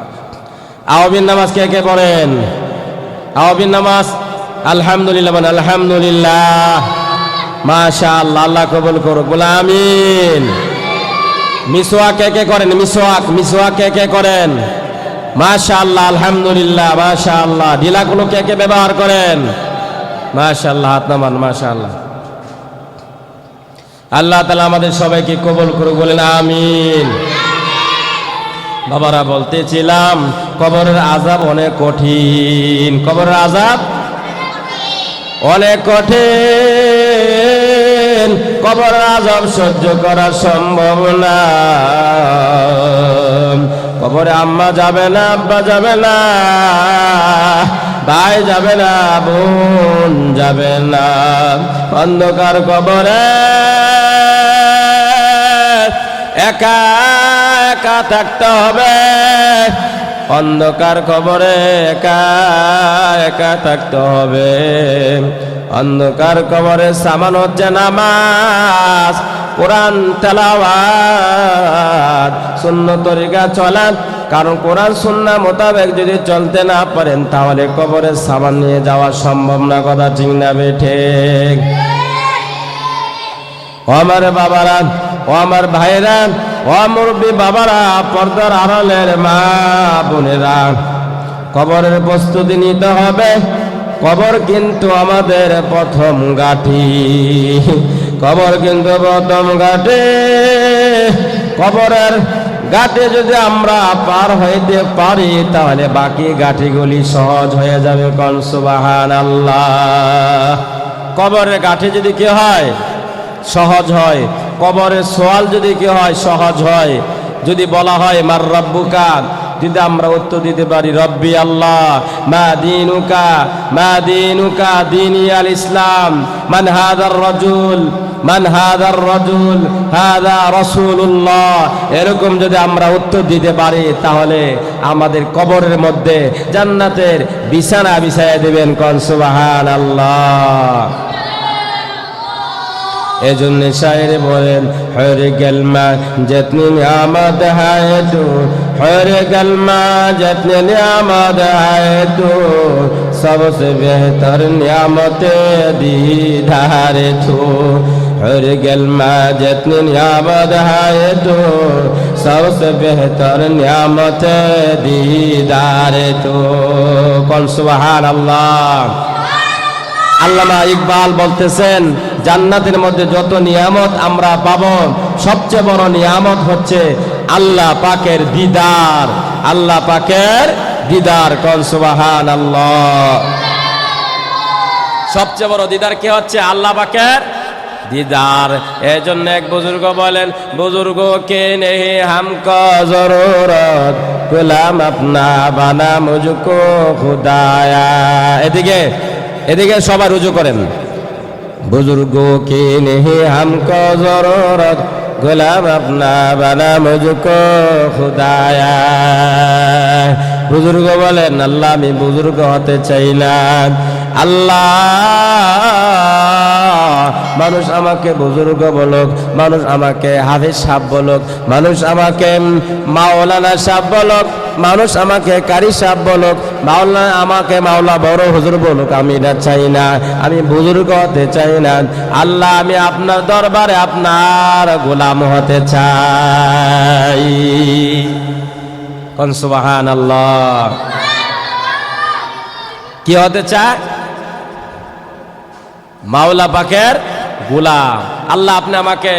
আওয়াবিন নামাজ কে কে পড়েন? আওয়াবিন নামাজ আলহামদুলিল্লাহ, বলেন আলহামদুলিল্লাহ। মাশাআল্লাহ, আল্লাহ কবুল করুক, বলে আমিন। মিসওয়াক কে কে করেন? মিসওয়াক কে কে করেন? মাশাআল্লাহ আলহামদুলিল্লাহ মাশাআল্লাহ। ঢিলাগুলো কে কে ব্যবহার করেন? মাশাআল্লাহ, হাত নামান। মাশাআল্লাহ। আল্লাহ তাআলা আমাদের সবাইকে কবুল করুক, বলেন আমিন। বাবারা বলতেছিলাম কবরের আযাব অনেক কঠিন, কবরের আযাব অনেক কঠিন। কবরের আযাব সহ্য করা সম্ভব না। কবরে আম্মা যাবে না, আব্বা যাবে না, ভাই যাবে না, বোন যাবে না। অন্ধকার কবরে একা একা থাকতে হবে, অন্ধকার কবরে একা একা থাকতে হবে। অন্ধকার কবরে সামান হচ্ছে নামাজ, কোরআন তেলাওয়াত, সুন্নাত তরিকা চলা। কারণ কোরআন সুন্নাহ মোতাবেক যদি চলতে না পারেন তাহলে কবরের সামান নিয়ে যাওয়া সম্ভব না। কথা ঠিক না বেঠিক? ও আমার বাবারা, ও আমার ভাইরা, ও মুরব্বী বাবারা, পর্দার আড়ালের মা বোনেরা, কবরের প্রস্তুতি নিতে হবে। কবর কিন্তু আমাদের প্রথম ঘাঁটি, কবর কিন্তু প্রথম ঘাঁটি। কবরের ঘাটে যদি আমরা পার হইতে পারি তাহলে বাকি ঘাটিগুলি সহজ হয়ে যাবে। কোন সুবহানাল্লাহ। কবরের ঘাটে যদি কি হয়? সহজ হয়। কবরের সওয়াল যদি কি হয়? সহজ হয়। যদি বলা হয় মার রাব্বুকা, যদি আমরা উত্তর দিতে পারি রব্বি আল্লাহ, মা দীনুকা, মা দীনুকা দীনি আল ইসলাম, মান হাদার রাজুল, মান হাদার রাজুল, হাদা রাসূলুল্লাহ, এরকম যদি আমরা উত্তর দিতে পারি তাহলে আমাদের কবরের মধ্যে জান্নাতের বিছানা বিছায়া দেবেন। কোন সুবহানাল্লাহ। এজন্য শায়ের বলেন হরে গেলমা জিতনি নিয়ামত হায় তু, হরে গেলমা জিতনি নিয়ামত হায় তু, সবসে বেহতর নিয়ামত দীদার তু, হরে গেলমা জিতনি নিয়ামত হায় তু, সবসে বেহতর নিয়ামত দীদার তু। কোন সুবহানাল্লাহ। আল্লামা ইকবাল বলতেছেন জান্নাতের মধ্যে যত নিয়ামত আমরা পাবো সবচেয়ে বড় নিয়ামত হচ্ছে আল্লাহ পাকের দিদার, আল্লাহ পাকের দিদার। কোন সুবহানাল্লাহ। সবচেয়ে বড় দিদার কি হচ্ছে? আল্লাহ পাকের दीदार। एजন্য এক বুজুর্গ বলেন, বুজুর্গ কে নেহি हमको जरूरत, गुलाम अपना बना मुझको खुदाया। এদিকে এদিকে সবাই রুজু করেন। बुजुर्गो की नहीं हमको जरूरत, गुलाम अपना बना मुझको खुदाया। बुजुर्ग বলেন আল্লাহ আমি বুজুর্গ হতে চাই না, আল্লাহ মানুষ আমাকে বুজুর্গ বলুক, মানুষ আমাকে হাফেজ সাহেব বলুক, মানুষ আমাকে মাওলানা সাহেব বলুক, মানুষ আমাকে কারি সাহেব বলুক, মাওলানা আমাকে মাওলা বড় হুজুর বলুক, আমি এটা চাই না, আমি বুজুর্গ হতে চাই না। আল্লাহ আমি আপনার দরবারে আপনার গোলাম হতে চাই। কোন সুবহানাল্লাহ। কি হতে চায়? মাওলা পাকের গোলাম। আল্লাহ আপনি আমাকে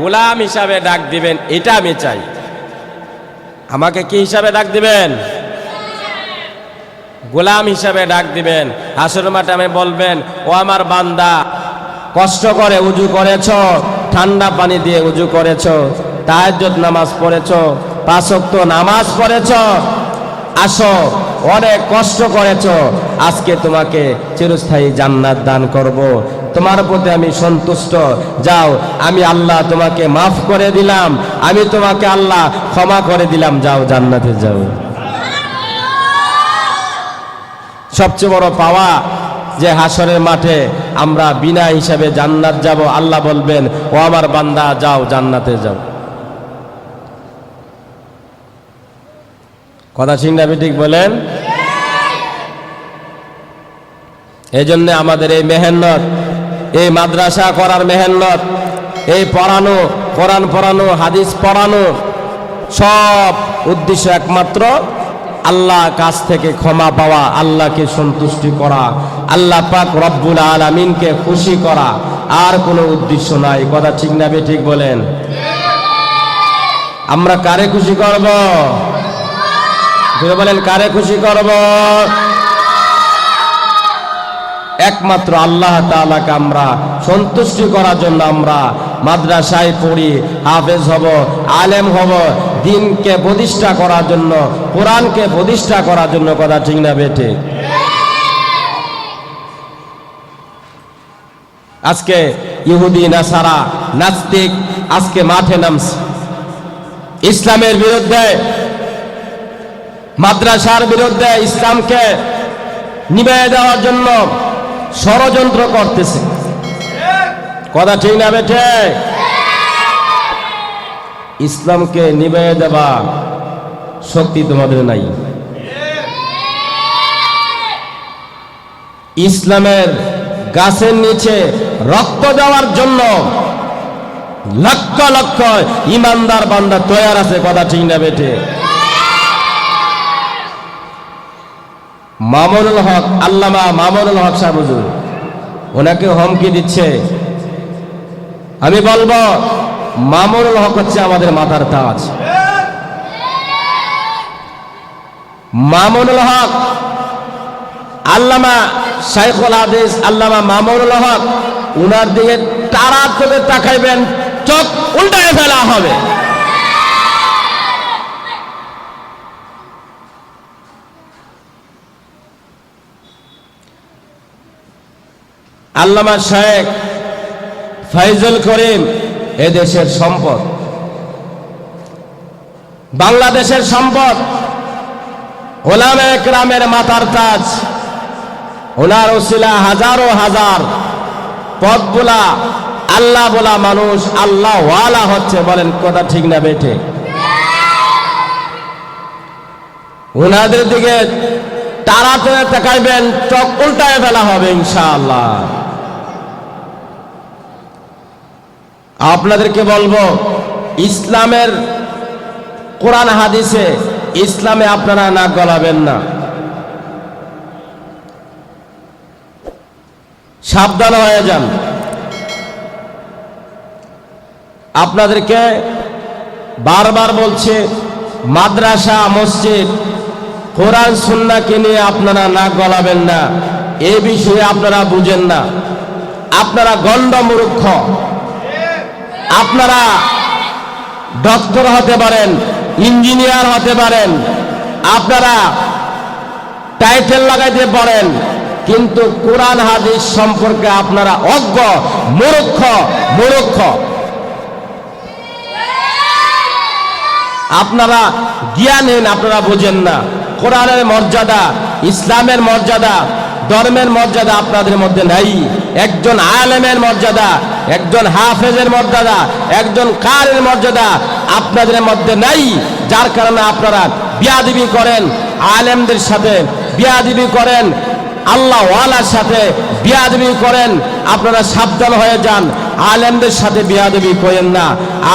গোলাম হিসাবে ডাক দিবেন, এটা আমি চাই। আমাকে কি হিসাবে ডাক দিবেন? গোলাম হিসাবে ডাক দিবেন। হাসর মাঠে আমি বলবেন, ও আমার বান্দা কষ্ট করে উজু করেছ, ঠান্ডা পানি দিয়ে উজু করেছ, তাহাজ্জুদ নামাজ পড়েছ, 5 ওয়াক্ত নামাজ পড়েছ, আসো অনেক কষ্ট করেছ, আজকে তোমাকে চিরস্থায়ী জান্নাত দান করব, তোমার প্রতি আমি সন্তুষ্ট, যাও আমি আল্লাহ তোমাকে মাফ করে দিলাম, আমি তোমাকে আল্লাহ ক্ষমা করে দিলাম, যাও জান্নাতে যাও। সবচেয়ে বড় পাওয়া যে হাসরের মাঠে আমরা বিনা হিসাবে জান্নাত যাব। আল্লাহ বলবেন, ও আমার বান্দা যাও জান্নাতে যাও। কথা ঠিক না ঠিক বলেন? এই জন্য আমাদের এই মেহনত, এই মাদ্রাসা করার মেহনত, এই পড়ানো, কোরআন পড়ানো, হাদিস পড়ানো, সব উদ্দেশ্য একমাত্র আল্লাহ কাছ থেকে ক্ষমা পাওয়া, আল্লাহকে সন্তুষ্টি করা, আল্লাহ পাক রব্বুল আলামিনকে খুশি করা, আর কোনো উদ্দেশ্য নাই। কথা ঠিক না ঠিক বলেন? আমরা কারে খুশি করব? বলেন কারে খুশি করব? একমাত্র আল্লাহ তাআলাকে আমরা সন্তুষ্টি করার জন্য আমরা মাদ্রাসায় পড়ি, হাফেজ হব, আলেম হব, দ্বীনকে প্রতিষ্ঠা করার জন্য, কোরআনকে প্রতিষ্ঠা করার জন্য। কথা ঠিক না বেঠে? আজকে ইহুদি নাসারা নাস্তিক আজকে মাঠে নামছে, ইসলামের বিরুদ্ধে, মাদ্রাসার বিরুদ্ধে, ইসলামকে নিভিয়ে দেওয়ার জন্য ষড়যন্ত্র করতেছে। কথা ঠিক না বেঠে? ইসলামকে নিভিয়ে দেওয়া শক্তি তোমাদের নাই। ইসলামের গাছের নিচে রক্ত দেওয়ার জন্য লক্ষ লক্ষ ইমানদার বান্দা তৈরি আছে। কথা ঠিক না বেঠে? মামুনুল হক, আল্লামা মামুনুল হক সাহেব হুজুর, ওনাকে হুমকি দিচ্ছে। আমি বলবো মামুনুল হক হচ্ছে আমাদের মাথার তাজ। মামুনুল হক, আল্লামা শাইখুল হাদিস আল্লামা মামুনুল হক, উনার দিকে তারা চোখে তাকাইবেন, চোখ উল্টায় ফেলা হবে। আল্লামা শেখ ফাইজুল করিম এদেশের সম্পদ, বাংলাদেশের সম্পদ, ওলামা একরামের মাথার তাজ। ওনার ওসিলা হাজারো হাজার পথ বলা, আল্লাহ বলা মানুষ আল্লাহ ওয়ালা হচ্ছে। বলেন কথা ঠিক না বেঠে? ওনাদের দিকে তাড়াতাড়ি তাকাইবেন, চোখ উল্টায় ফেলা হবে ইনশাআল্লাহ। আপনাদেরকে বলবো, ইসলামের কোরআন হাদিসে, ইসলামে আপনারা নাক গলাবেন না। সাবধান হয়ে যান। আপনাদেরকে বারবার বলছে, মাদ্রাসা, মসজিদ, কোরআন সুন্নাহকে নিয়ে আপনারা নাক গলাবেন না। এই বিষয়ে আপনারা বুঝেন না। আপনারা গণ্ড মূর্খ। আপনারা ডক্টর হতে পারেন, ইঞ্জিনিয়ার হতে পারেন, আপনারা টাইটেল লাগাইতে পারেন, কিন্তু কোরআন হাদিস সম্পর্কে আপনারা অজ্ঞ, মূর্খ, মূর্খ। আপনারা জ্ঞানহীন, আপনারা বুঝেন না। কোরআনের মর্যাদা, ইসলামের মর্যাদা, ধর্মের মর্যাদা আপনাদের মধ্যে নাই। একজন আলেমের মর্যাদা, একজন হাফেজের মর্যাদা, একজন কারির মর্যাদা আপনাদের মধ্যে নাই। যার কারণে আপনারা বিয়াদবি করেন, আলেমদের সাথে বিয়াদবি করেন, আল্লাহ ওয়ালার সাথে বিয়াদবি করেন। আপনারা সাবধান হয়ে যান। আলেমদের সাথে বিয়াদবি করেন না।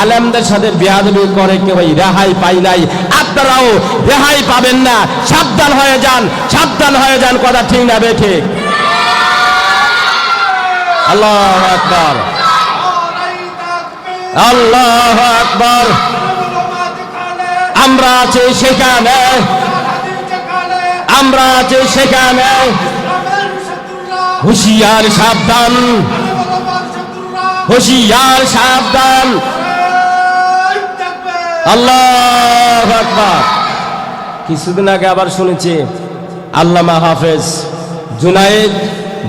আলেমদের সাথে বিয়াদবি করে কেউ রেহাই পাই নাই, আপনারাও রেহাই পাবেন না। সাবধান হয়ে যান, সাবধান হয়ে যান। কথা ঠিক না বেঠে? আল্লাহু আকবার, আল্লাহু আকবার। আমরা আছি সেখানে, আমরা আছি সেখানে। হুঁশিয়ার সাবধান, হুঁশিয়ার সাবধান। আল্লাহু আকবার। কিছুদিন আগে আবার শুনেছি আল্লামা হাফেজ জুনায়েদ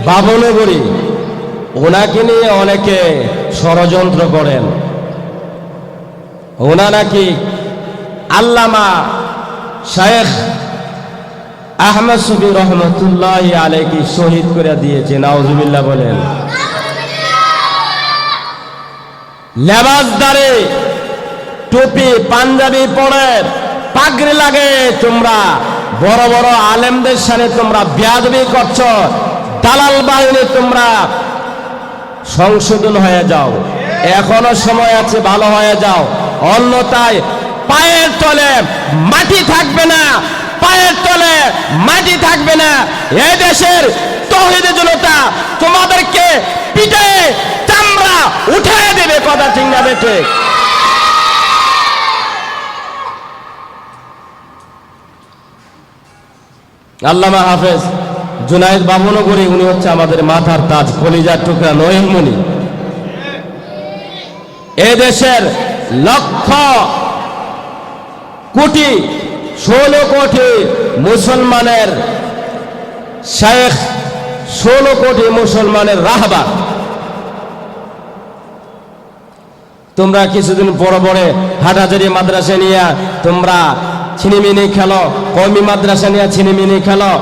বাবনগরী, ওনাকে নিয়ে অনেকে ষড়যন্ত্র করেন। ওনা নাকি আল্লামা শেখ আহমদ শফি রহমতুল্লাহ আলাইহি শহীদ করে দিয়েছে। নাউজুবিল্লাহ বলেন। লেবাসদারে, টুপি পাঞ্জাবি পরে, পাগড়ি লাগে, তোমরা বড় বড় আলেমদের সাথে তোমরা বিয়াদবি করছো। দালাল বাহিনী, তোমরা সংশোধন হয়ে যাও, এখনো সময় আছে, ভালো হয়ে যাও। অন্যথায় পায়ের তলে মাটি থাকবে না, পায়ের তলে মাটি থাকবে না। এই দেশের তাওহীদের জনতা তোমাদেরকে পিটে চামড়া উঠিয়ে দেবে। কথা ঠিক না বেঠে? আল্লামা হাফেজ জুনায়েদ বাবনগরী, উনি হচ্ছে আমাদের মাথার তাজ, কলিজার টুকরা, নয়নমণি। এ দেশের লক্ষ কোটি, 16 কোটি মুসলমানের শেখ, 16 কোটি মুসলমানের রাহবার। তোমরা কিছুদিন পরে পরে হাটাজারি মাদ্রাসা নিয়ে তোমরা ছিনিমিনি খেলো, কওমি মাদ্রাসা নিয়ে ছিনিমিনি খেলো,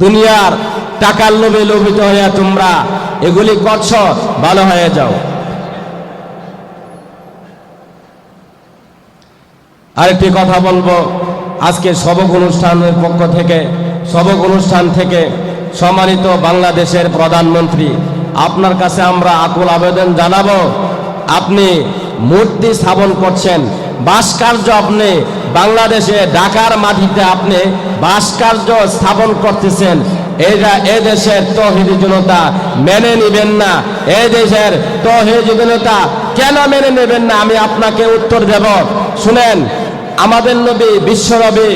দুনিয়ার টাকার লোভে লোভিত হয়ে তোমরা এগুলি করছো, ভালো হয়ে যাও। আরেকটি কথা বলবো, আজকে সবক অনুষ্ঠানের পক্ষ থেকে, সবক অনুষ্ঠান থেকে সম্মানিত বাংলাদেশের প্রধানমন্ত্রী, আপনার কাছে আমরা আকুল আবেদন জানাবো, আপনি মূর্তি স্থাপন করছেন, ভাস্কর্য, আপনি বাংলাদেশে ঢাকার মাটিতে আপনি ভাস্কর্য স্থাপন করতেছেন, এটা এ দেশের তৌহিদি জনতা মেনে নেবেন না। এই দেশের তৌহিদি জনতা কেন মেনে নেবেন না, আমি আপনাকে উত্তর দেব। শুনেন, আমাদের নবী, বিশ্ব নবী,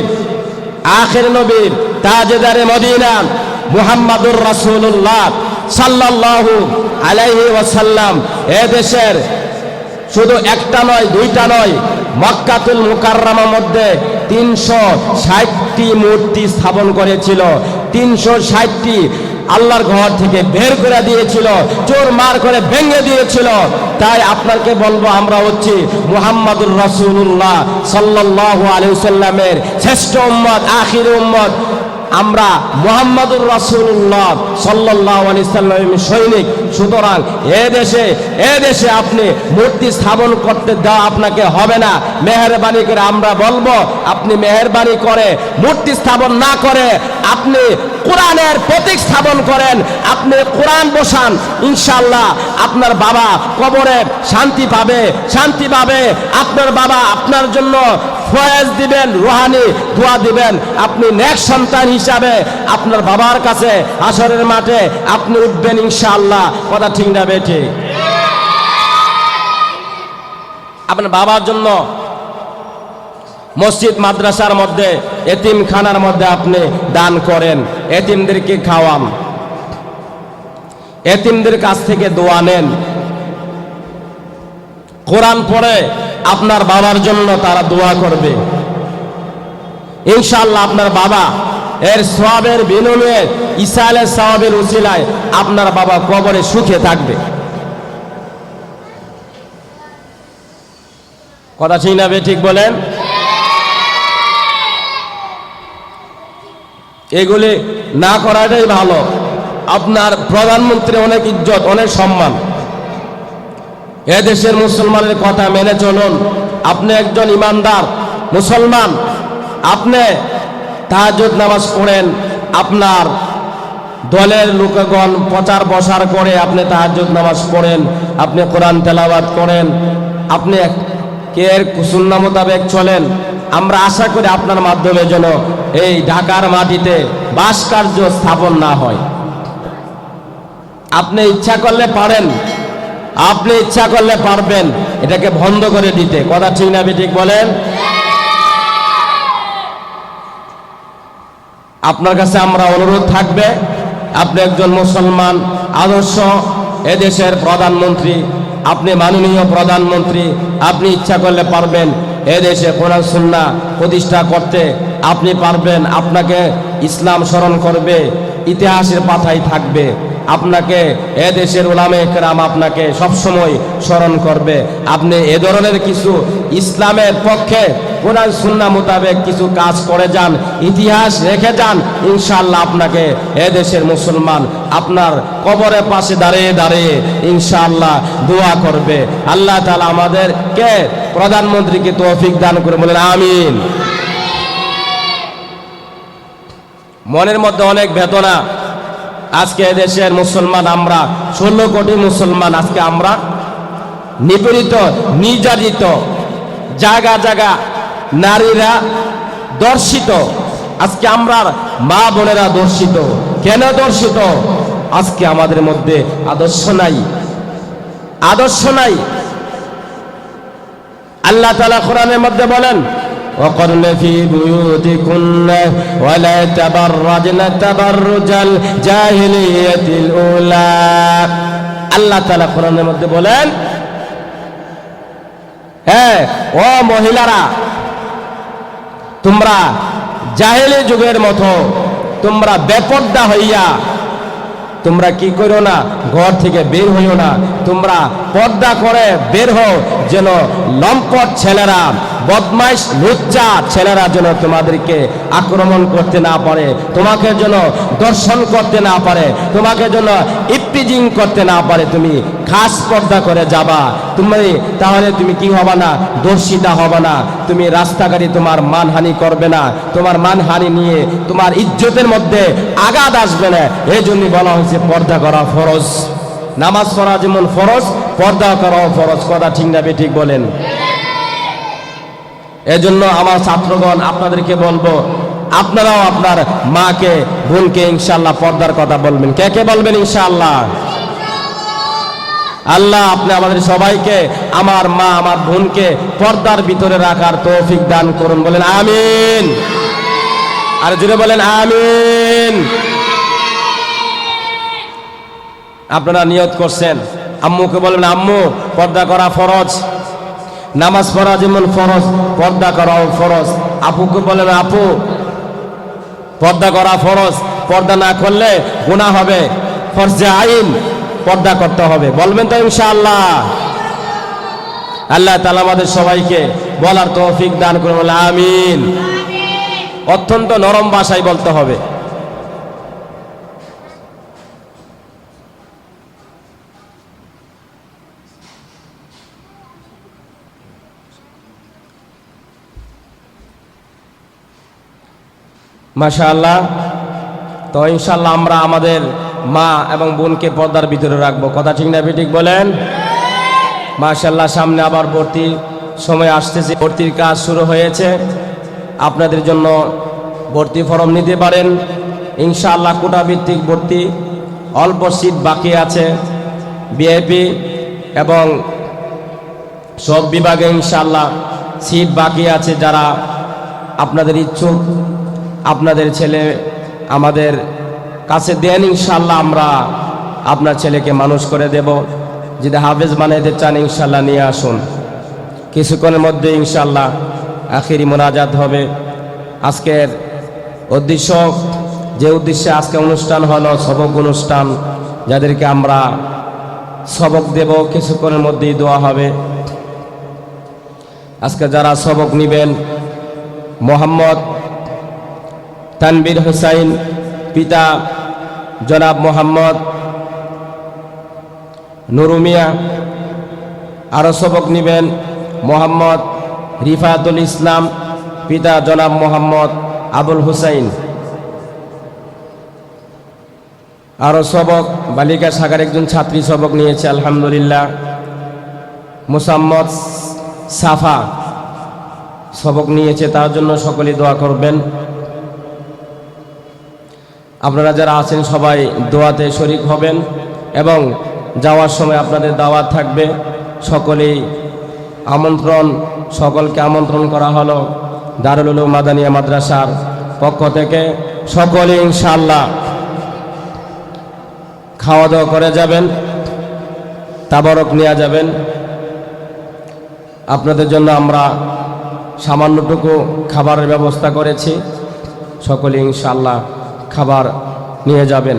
আখির নবী, তাজেদারে মদিনা মুহাম্মাদুর রাসূলুল্লাহ সাল্লাল্লাহু আলাইহি ওয়াসাল্লাম এ দেশের শুধু একটা নয়, দুইটা নয়, মক্কাতুল মুকাররমার মধ্যে 360টি মূর্তি স্থাপন করেছিল। 360টি আল্লাহর ঘর থেকে বের করে দিয়েছিল, চোর মার করে ভেঙে দিয়েছিল। তাই আপনাকে বলবো, আমরা হচ্ছি মুহাম্মাদুর রাসূলুল্লাহ সাল্লাল্লাহু আলাইহি ওয়াসাল্লামের শ্রেষ্ঠ উম্মত, আখির উম্মত। আমরা মুহাম্মাদুর রাসূলুল্লাহ সাল্লাল্লাহু আলাইহি ওয়াসাল্লামের সৈনিক। সুতরাং এ দেশে আপনি মূর্তি স্থাপন করতে দেওয়া আপনাকে হবে না। মেহেরবানি করে আমরা বলবো, আপনি মেহেরবানি করে মূর্তি স্থাপন না করে আপনি কোরআনের প্রতীক স্থাপন করেন, আপনি কোরআন বসান, ইনশাআল্লাহ আপনার বাবা কবরে শান্তি পাবে। আপনার বাবা আপনার জন্য ফয়েজ দিবেন, রুহানি দোয়া দিবেন। আপনি নেক সন্তান হিসাবে আপনার বাবার কাছে হাসরের মাঠে আপনি উঠবেন ইনশাআল্লাহ। কথা ঠিক না বেঠিক? আপনার বাবার জন্য মসজিদ মাদ্রাসার মধ্যে, এতিমখানার মধ্যে আপনি দান করেন, এতিমদেরকে খাওয়ান, এতিমদের কাছ থেকে দোয়া নেন, কোরআন পড়ে আপনার বাবার জন্য তারা দোয়া করবে ইনশাআল্লাহ। আপনার বাবা এর সওয়াবের বিনিময়ে, ঈসা আলাইহিস সওয়াবের উসিলায় আপনার বাবা কবরে সুখে থাকবে। কথা ঠিক না ঠিক বলেন? এগুলি না করাটাই ভালো। আপনার প্রধানমন্ত্রী অনেক ইজ্জত, অনেক সম্মান, এদেশের মুসলমানের কথা মেনে চলুন। আপনি একজন ইমানদার মুসলমান, আপনি তাহাজ্জুদ নামাজ পড়েন, আপনার দলের লোকগণ প্রচার প্রসার করে আপনি তাহাজ্জুদ নামাজ পড়েন, আপনি কোরআন তেলাওয়াত করেন, আপনি এর সুন্নাহ মোতাবেক চলেন। আমরা আশা করি আপনার মাধ্যমে যেন এই ঢাকার মাটিতে ভাস্কর্য স্থাপন না হয়। আপনি ইচ্ছা করলে পারেন, আপনি ইচ্ছা করলে পারবেন এটাকে বন্ধ করে দিতে। কথা ঠিক না ঠিক বলেন? আপনার কাছে আমরা অনুরোধ থাকবে, আপনি একজন মুসলমান, আদর্শ এদেশের প্রধানমন্ত্রী, আপনি মাননীয় প্রধানমন্ত্রী, আপনি ইচ্ছা করলে পারবেন এদেশে কোরআন সুন্নাহ প্রতিষ্ঠা করতে, আপনি পারবেন। আপনাকে ইসলাম স্মরণ করবে, ইতিহাসের পাতায় থাকবে, আপনাকে এদেশের উলামায়ে কেরাম আপনাকে সবসময় স্মরণ করবে। আপনি এ ধরনের কিছু ইসলামের পক্ষে কোরআন সুন্নাহ মোতাবেক কিছু কাজ করে যান, ইতিহাস রেখে যান, ইনশাআল্লাহ আপনাকে এদেশের মুসলমান আপনার কবরের পাশে দাঁড়িয়ে দাঁড়িয়ে ইনশাআল্লাহ দোয়া করবে। আল্লাহ তাআলা আমাদেরকে, প্রধানমন্ত্রীকে তৌফিক দান করে, বলেন আমিন। মনের মধ্যে অনেক বেদনা। আজকে দেশের মুসলমান, আমরা 16 কোটি মুসলমান, আজকে আমরা নিপীড়িত, নির্যাতিত, জায়গা জায়গা নারীরা দর্শিত, আজকে আমরা মা বোনেরা দর্শিত। কেন দর্শিত? আজকে আমাদের মধ্যে আদর্শ নাই, আদর্শ নাই। আল্লাহ তাআলা কোরআনের মধ্যে বলেন, وقرن في بيوتكن ولا تبرجن تبرج الجاهلية الأولى। আল্লাহ তাআলা কোরআনের মধ্যে বলেন, হ্যাঁ ও মহিলারা, তোমরা জাহেলি যুগের মতো তোমরা বেপর্দা হইয়া তোমরা কি করো না, ঘর থেকে বের হইও না, তোমরা পর্দা করে বের হও, যেন লম্পট ছেলেরা, বদমাইশ লুচ্চা ছেলেরা যেন তোমাদেরকে আক্রমণ করতে না পারে, তোমাকে যেন দর্শন করতে না পারে, তোমাকে যেন ইপটিজিং করতে না পারে। তুমি খাস পর্দা করে যাবা, তুমি তাহলে তুমি কি হবে না, দর্শিতা হবে না, তুমি রাস্তাঘাটে তোমার মানহানি করবে না, তোমার মানহানি নিয়ে তোমার ইজ্জতের মধ্যে আঘাত আসবে না। এই জন্য বলা হয়েছে পর্দা করা ফরজ। নামাজ পড়া যেমন ফরজ, পর্দা করাও ফরজ। কথা ঠিক না ঠিক বলেন? এজন্য আমার ছাত্রগণ আপনাদেরকে বলবো, আপনারাও আপনার মাকে, বোনকে ইনশাআল্লাহ পর্দার কথা বলবেন। কে কে বলবেন ইনশাআল্লাহ? আল্লাহ আপনি আমাদের সবাইকে, আমার মা, আমার বোনকে পর্দার ভিতরে রাখার তৌফিক দান করুন। বলেন আমিন। আর জোরে বলেন আমিন। আপনারা নিয়ত করছেন, আম্মুকে বলবেন আম্মু পর্দা করা ফরজ, নামাজ পড়া যেমন ফরজ, পর্দা করাও ফরজ। আপুকে বলেন আপু পর্দা করা ফরজ, পর্দা না করলে গুনাহ হবে, ফরজে আইন, পর্দা করতে হবে। বলবেন তো ইনশাআল্লাহ? আল্লাহ তাআলা আমাদের সবাইকে বলার তৌফিক দান করুন। বলে আমিন। অত্যন্ত নরম ভাষায় বলতে হবে। মাশাআল্লাহ। তো ইনশাআল্লাহ আমরা আমাদের মা এবং বোনকে পর্দার ভিতরে রাখবো। কথা ঠিক না ঠিক বলেন? মাশাআল্লাহ। সামনে আবার ভর্তি সময় আসতেছে, ভর্তির কাজ শুরু হয়েছে। আপনাদের জন্য ভর্তি ফর্ম নিতে পারেন ইনশাআল্লাহ। কোটা ভিত্তিক ভর্তি, অল্প সিট বাকি আছে, ভিআইপি এবং সব বিভাগে ইনশাআল্লাহ সিট বাকি আছে। যারা আপনাদের ইচ্ছুক, আপনাদের ছেলে আমাদের কাছে দেন, ইনশাআল্লাহ আমরা আপনার ছেলেকে মানুষ করে দেব। যদি হাফেজ বানাইতে চান ইনশাআল্লাহ নিয়ে আসুন। কিছুক্ষণের মধ্যে ইনশাআল্লাহ আখিরি মোনাজাত হবে। আজকের উদ্দেশ্য, যে উদ্দেশ্যে আজকে অনুষ্ঠান হলো সবক অনুষ্ঠান, যাদেরকে আমরা সবক দেব, কিছুক্ষণের মধ্যেই দোয়া হবে। আজকে যারা সবক নেবেন, মোহাম্মদ তানবীর হুসাইন, পিতা জনাব মোহাম্মদ নুরু মিয়া। আরও সবক নেবেন মোহাম্মদ রিফাতুল ইসলাম, পিতা জনাব মোহাম্মদ আবুল হুসাইন। আরও সবক বালিকা শাখার একজন ছাত্রী সবক নিয়েছে আলহামদুলিল্লাহ, মুসাম্মদ সাফা সবক নিয়েছে, তার জন্য সকলেই দোয়া করবেন। আপনারা যারা আছেন সবাই দোয়াতে শরীক হবেন এবং যাওয়ার সময় আপনাদের দাওয়াত থাকবে। সকলেই আমন্ত্রণ, সকলকে আমন্ত্রণ করা হলো দারুল উলুম মাদানিয়া মাদ্রাসার পক্ষ থেকে। সকলে ইনশাআল্লাহ খাওয়া দাওয়া করে যাবেন, তাবারক নিয়ে যাবেন। আপনাদের জন্য আমরা সামান্যটুকু খাবারের ব্যবস্থা করেছি, সকলে ইনশাআল্লাহ খাবার নিয়ে যাবেন।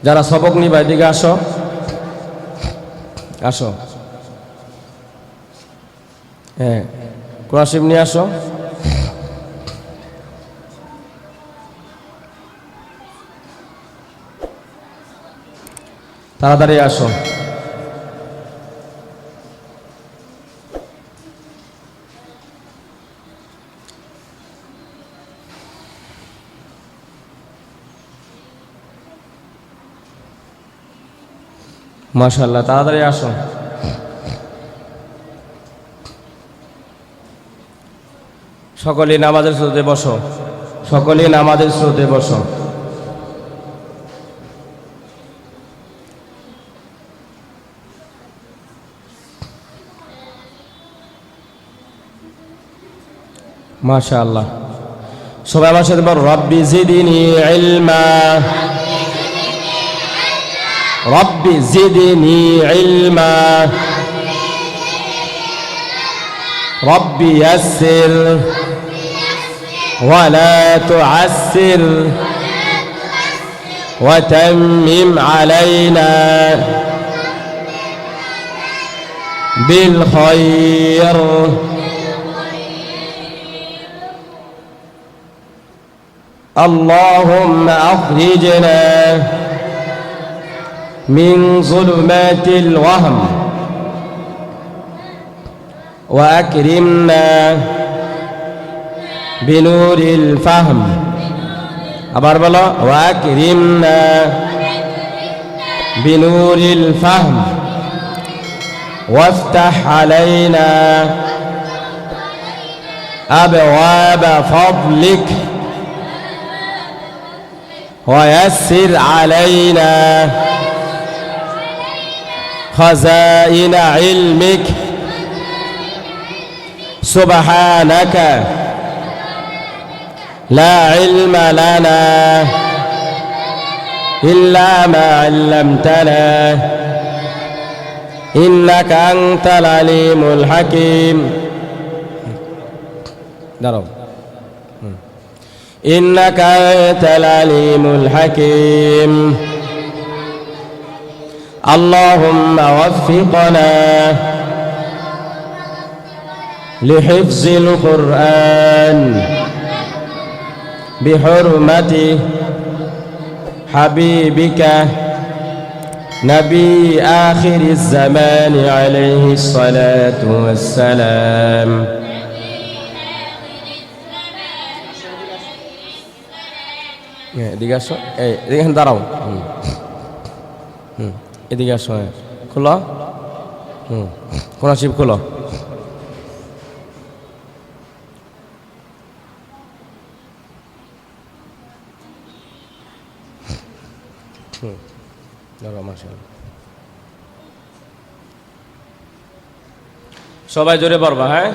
যারা সবক নিবা এদিকে আসো, আসো। হ্যাঁ, কোরআন শরীফ নিয়ে আসো। তাড়াতাড়ি আসো। মাশাআল্লাহ, তাড়াতাড়ি আসো। সকলেই নামাজের স্রোতে বসো, সকলেই নামাজের স্রোতে বসো। মাশাআল্লাহ। সবাই আমার সাথে বলো, রব্বি জিদনি ইলমা, রব্বি জিদনি ইলমা, রব্বি ইয়াসসির ওয়া লা তুআসসির وتمم علينا بالخير اللهم أخرجنا من ظلمات الوهم وأكرمنا بنور الفهم أباربلا وأكرمنا بنور الفهم وافتح علينا أبواب فضلك ويسر علينا خزائن علمك سبحانك لا علم لنا إلا ما علمتنا إنك أنت العليم الحكيم إنك أنت العليم الحكيم اللهم وفقنا لحفظ القرآن بحرمة حبيبك نبي آخر الزمان عليه الصلاة والسلام এদিকে আসো এই এখানে দাঁড়াও এদিকে আসো খোলো কোন শিব খোলো সবাই জোরে পড়বা হ্যাঁ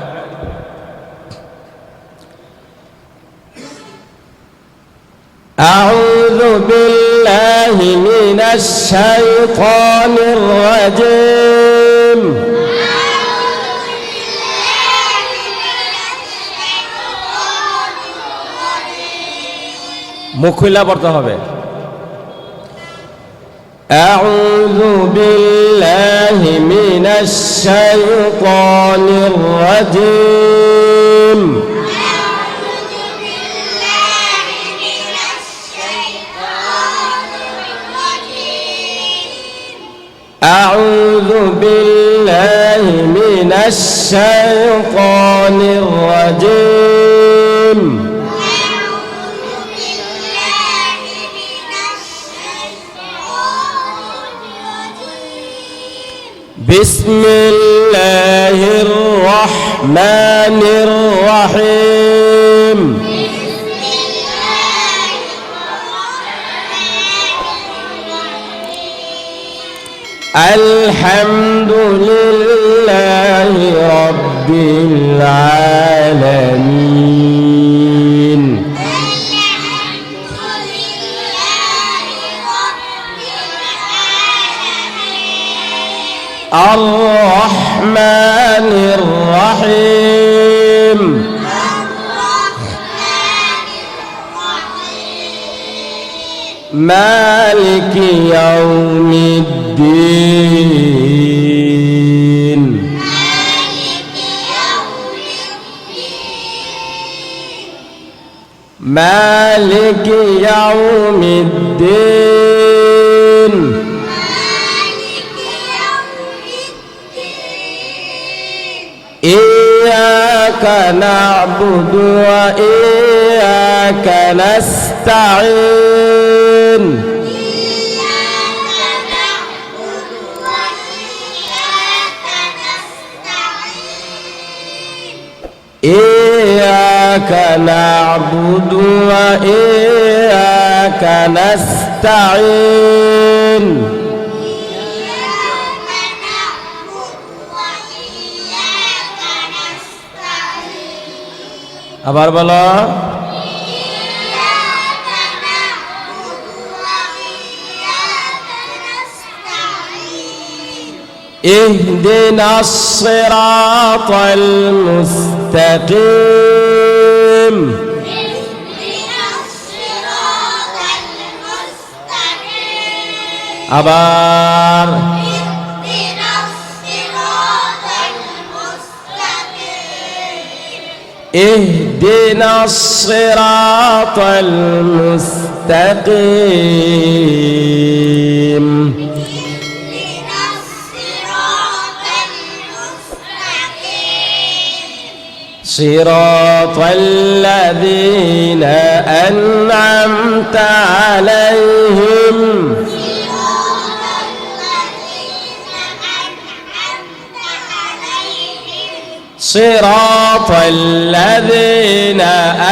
أعوذ بالله من الشيطان الرجيم মুখ খুলে পড়তে হবে أعوذ بالله من الشيطان الرجيم أعوذ بالله من الشيطان الرجيم بسم الله الرحمن الرحيم الحمد لله رب العالمين الرحمن الرحيم مالك يوم الدين مالك يوم الدين إياك نعبد وإياك نستعين إياك نعبد وإياك نستعين আবার বলো اهدنا الصراط المستقيم আবার اهدنا الصراط المستقيم صراط الذين أنعمت عليهم صراط الذين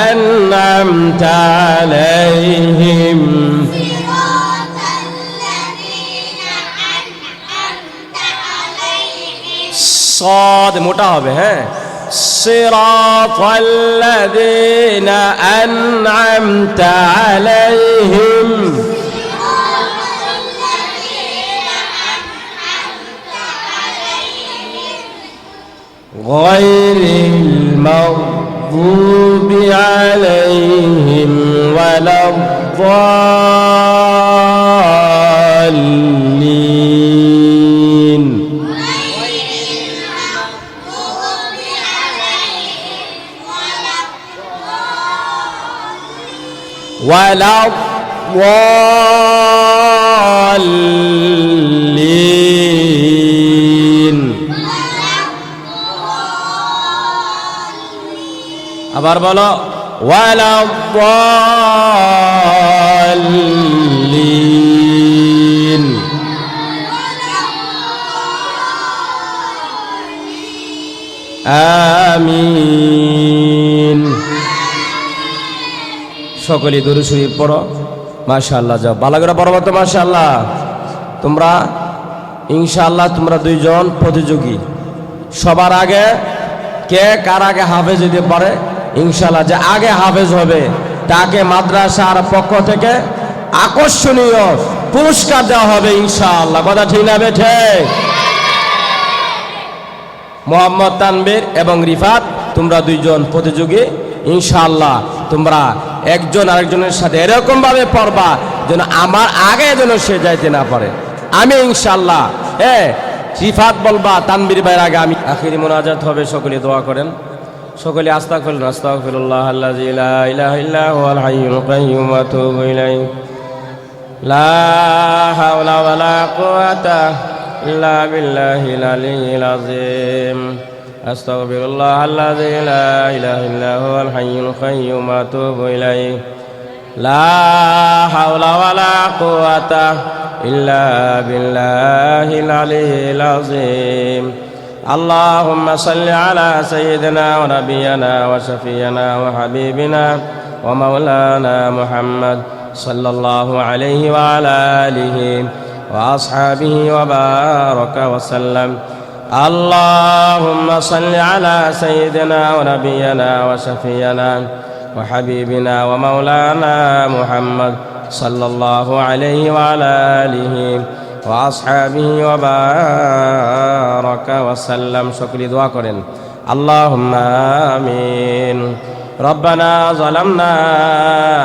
أنعمت عليهم صاد মোটা হবে হ্যাঁ صراط الذين أنعمت عليهم غير المغضوب عليهم ولا الضالين ولا الضالين আবার বলো ওয়ালা الضالين আমিন সকলে দুরূদ শরীফ পড়ো মাশাআল্লাহ যাও ভালো করে পড়ো তো মাশাআল্লাহ তোমরা ইনশাআল্লাহ তোমরা দুইজন প্রতিযোগী সবার আগে কে কার আগে হাফেজ হতে পারে ইনশাআল্লাহ যে আগে হাফেজ হবে তাকে মাদ্রাসার পক্ষ থেকে আকর্ষণীয় পুরস্কার দেওয়া হবে ইনশাআল্লাহ কথা ঠিক না বেঠে মোহাম্মদ তানবীর এবং রিফাত তোমরা দুইজন প্রতিযোগী ইনশাআল্লাহ তোমরা একজন আরেকজনের সাথে এরকম ভাবে পড়বা যেন আমার আগে যেন সে যাইতে না পারে আমি ইনশাআল্লাহ রিফাত বলবা তানবীর ভাইয়ের আগে আমি আখিরি মুনাজাত হবে সকলে দোয়া করেন সকলে আস্তাগফিরুল্লাহ আল্লাযী লা ইলাহা ইল্লা হুয়াল হাইয়ুল কাইয়্যুম ওয়া আতুবু ইলাইহি লা হাওলা ওয়ালা কুওয়াতা ইল্লা বিল্লাহিল আলিয়্যিল আযীম আস্তাগফিরুল্লাহ আল্লাযী লা ইলাহা ইল্লা হুয়াল হাইয়ুল কাইয়্যুম ওয়া আতুবু ইলাইহি লা হাওলা ওয়ালা কুওয়াতা ইল্লা বিল্লাহিল আলিয়্যিল আযীম اللهم صل على سيدنا ونبينا وشفينا وحبيبنا ومولانا محمد صلى الله عليه وعلى آله وأصحابه وبارك وسلم اللهم صل على سيدنا ونبينا وشفينا وحبيبنا ومولانا محمد صلى الله عليه وعلى آله وأصحابه وبارك وسلم شكري دعاء كرين اللهم آمين ربنا ظلمنا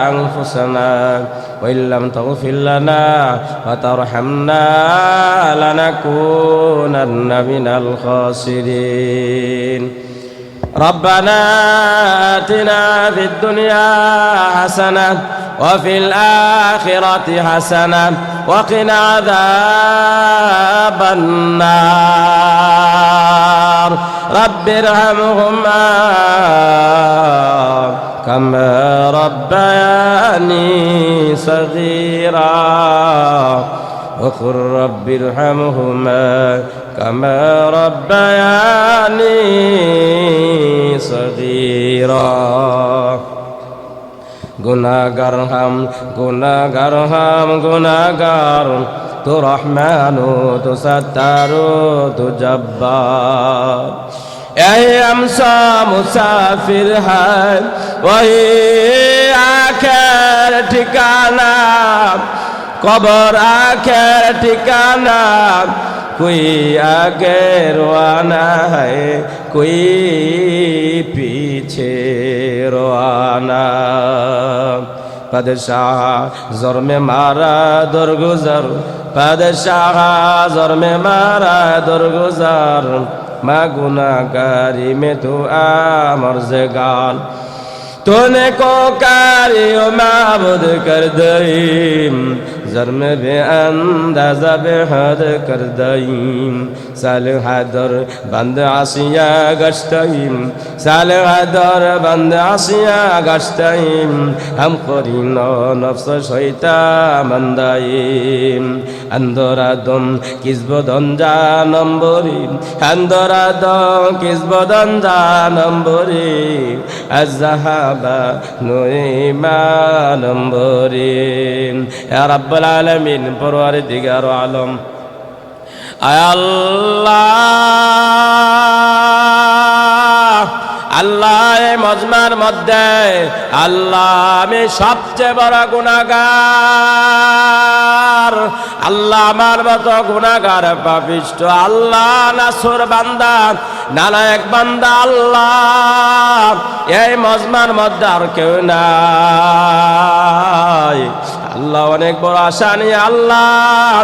أنفسنا وإن لم تغفر لنا وترحمنا لنكونن من الخاسرين ربنا آتنا في الدنيا حسنة وفي الآخرة حسنة وقنا عذاب النار رب ارحمهما كما ربياني صغيرا وقل رب ارحمهما كما ربياني صغيرا গুনাহগার হাম গুনাহগার তু রহমানু তু সত্তারু তু জব্বার এই আমসা মুসাফির হ্যায় ওহি আখের ঠিকানা কবর আখের ঠিকানা कोई आगे रवाना है कोई पीछे रवाना बादशाह जोर में मारा दरगुजर বাদশাহ জরমে মারা দরগুজার মা গুনাহগারি মে তু আমর জগান तूने को कारियो माबूद कर दईम जर्म बे अंदाजा बेहद कर दईम सालहादर बंद आसिया गश्तईम सालहादर बंद आसिया गश्तईम हम करीनो नफ्स शैता मंदाईम अंदरा दम किस बदन जानम्बरी अंदरा दम किस बदन जानम्बरी अज़हा নুইমানম্বরিন ইয়া রাব্বুল আলামিন পরওয়ারদিগার আলম আয় আল্লাহ আল্লাহ এই মজমার মধ্যে আল্লাহ আমি সবচেয়ে বড় গুনাহগার আল্লাহ আমার মতো গুনাহগার পাপিষ্ঠ আল্লাহ নাসুর বান্দা নালায়েক বান্দা আল্লাহ এই মজমার মধ্যে আর কেউ নাই আল্লাহ অনেক বড় আশা নিয়ে আল্লাহ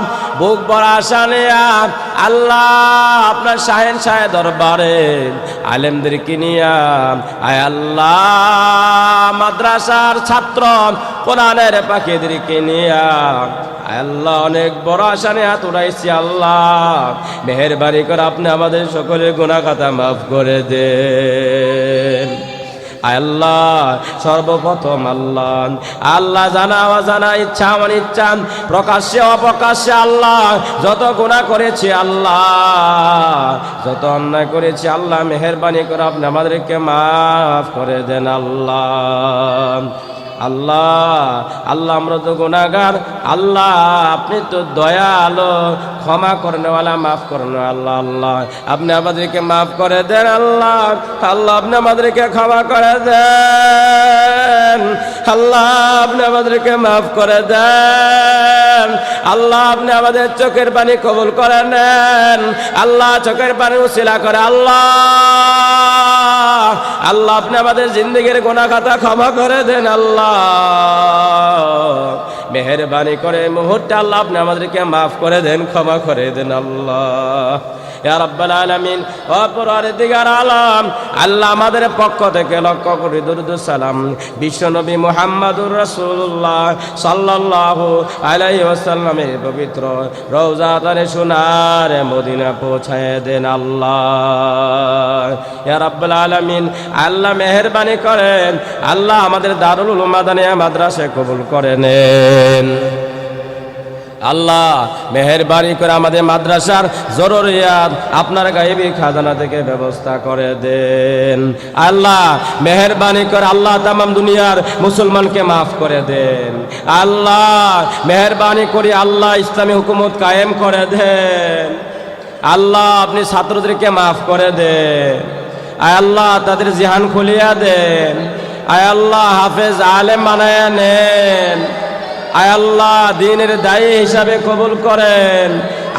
বুক বড় আশা নিয়ে আল্লাহ আপনার শাহেন শাহে দরবারে আলেমদেরকে নিয়ে আয় আল্লাহ মাদ্রাসার ছাত্র কোরআনের পাখিদেরকে নিয়ে আল্লাহ অনেক বড় আশা নিয়ে হাত উঠাইছি আল্লাহ মেহেরবানি করে আপনি আমাদের সকলের গুনাহ খাতা মাফ করে দেন আল্লাহ সর্বপ্রথম আল্লাহ আল্লাহ জানা অজানা ইচ্ছা অনিচ্ছা প্রকাশ্যে অপ্রকাশ্যে আল্লাহ যত গুনাহ করেছি আল্লাহ যত অন্যায় করেছি আল্লাহ মেহেরবানি করে আপনি আমাদেরকে মাফ করে দেন আল্লাহ আল্লাহ আল্লাহ আমরা তো গুনাহগার আল্লাহ আপনি তো দয়ালু ক্ষমা করনেওয়ালা মাফ করনে আল্লাহ আল্লাহ আপনি আমাদেরকে মাফ করে দেন আল্লাহ আল্লাহ আপনি আমাদেরকে ক্ষমা করে দেন আল্লাহ আপনি আমাদেরকে মাফ করে দেন আল্লাহ আপনি আমাদের চোখের পানি কবুল করে নেন আল্লাহ চোখের পানি উসিলা করে আল্লাহ আল্লাহ আপনি আমাদের জিন্দেগির গুনাহ খাতা ক্ষমা করে দেন আল্লাহ মেহেরবানি করে মুহূর্তে আল্লাহ আপনি আমাদেরকে মাফ করে দেন ক্ষমা করে দেন আল্লাহ ইয়া রাব্বাল আলামিন ও পরওয়ারদিগার আলম আল্লাহ আমাদের পক্ষ থেকে লক্ষ কোটি দরুদ সালাম বিশ্বনবী মুহাম্মদুর রাসূলুল্লাহ সাল্লাল্লাহু আলাইহি ওয়াসাল্লামের পবিত্র রওজায়ে সোনার মদিনা পৌঁছায় দেন আল্লাহ ইয়া রাব্বাল আলামিন আল্লাহ মেহেরবানি করেন আল্লাহ আমাদের দারুল উলুম মাদানিয়া মাদ্রাসা কবুল করে নেন আল্লাহ মেহেরবানি করে আমাদের মাদ্রাসার জরুরিয়াত আপনার গায়েবী খাজানা থেকে ব্যবস্থা করে দেন আল্লাহ মেহেরবানি করে আল্লাহ তামাম দুনিয়ার মুসলমানকে মাফ করে দেন আল্লাহ মেহেরবানি করে আল্লাহ ইসলামী হুকুমত কায়েম করে দেন আল্লাহ আপনি ছাত্রদেরকে মাফ করে দেন আয় আল্লাহ তাদের জিহান খুলিয়া দেন আয় আল্লাহ হাফেজ আলেম বানায়া নেন আয় আল্লাহ দ্বীনের দায়ী হিসাবে কবুল করেন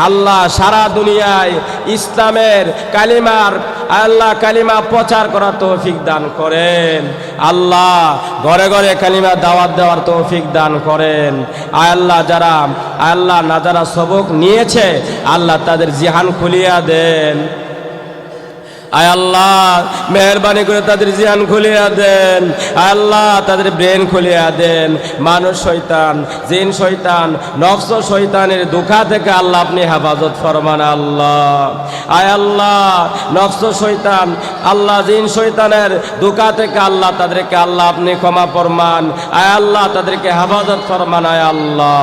আল্লাহ সারা দুনিয়ায় ইসলামের কালিমার আল্লাহ কালিমা প্রচার করার তৌফিক দান করেন আল্লাহ ঘরে ঘরে কালিমা দাওয়াত দেওয়ার তৌফিক দান করেন আয় আল্লাহ যারা আল্লাহ না যারা সবক নিয়েছে আল্লাহ তাদের জিহান খুলিয়া দেন আয় আল্লাহ মেহেরবানি করে তাদের জিহান খুলিয়া দেন আল্লাহ তাদের ব্রেন খুলিয়া দেন মানুষ শয়তান জিন শয়তান নফস শয়তানের দুঃখা থেকে আল্লাহ আপনি হেফাজত ফরমান আল্লাহ আয় আল্লাহ নফস শয়তান আল্লাহ জিন শয়তানের দুঃখা থেকে আল্লাহ তাদেরকে আল্লাহ আপনি ক্ষমা ফরমান আয় আল্লাহ তাদেরকে হেফাজত ফরমান আয় আল্লাহ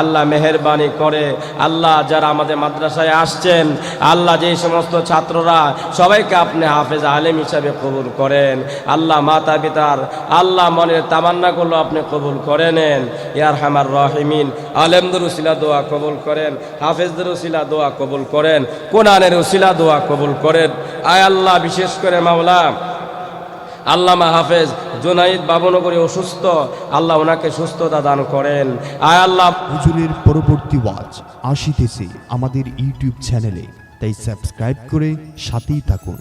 আল্লাহ মেহেরবানি করে আল্লাহ যারা আমাদের মাদ্রাসায় আসছেন আল্লাহ যে সমস্ত ছাত্ররা সবাইকে আপনি হাফেজ আলেম হিসাবে কবুল করেন আল্লাহ মাতা পিতার আল্লাহ মনের তামান্নাগুলো আপনি কবুল করে নেন ইয়া আরহামার রাহিমিন আলেমদের উসিলা দোয়া কবুল করেন হাফেজদের উসিলা দোয়া কবুল করেন কোরআনের উসিলা দোয়া কবুল করেন আয় আল্লাহ বিশেষ করে মাওলা আল্লামা হাফেজ জুনাইদ বাবুনগরী অসুস্থ আল্লাহ ওনাকে সুস্থতা দান করেন আয় আল্লাহ হুজুরের পরবর্তী ওয়াজ আসিতেছে আমাদের ইউটিউব চ্যানেলে তাই সাবস্ক্রাইব করে সাথেই থাকুন।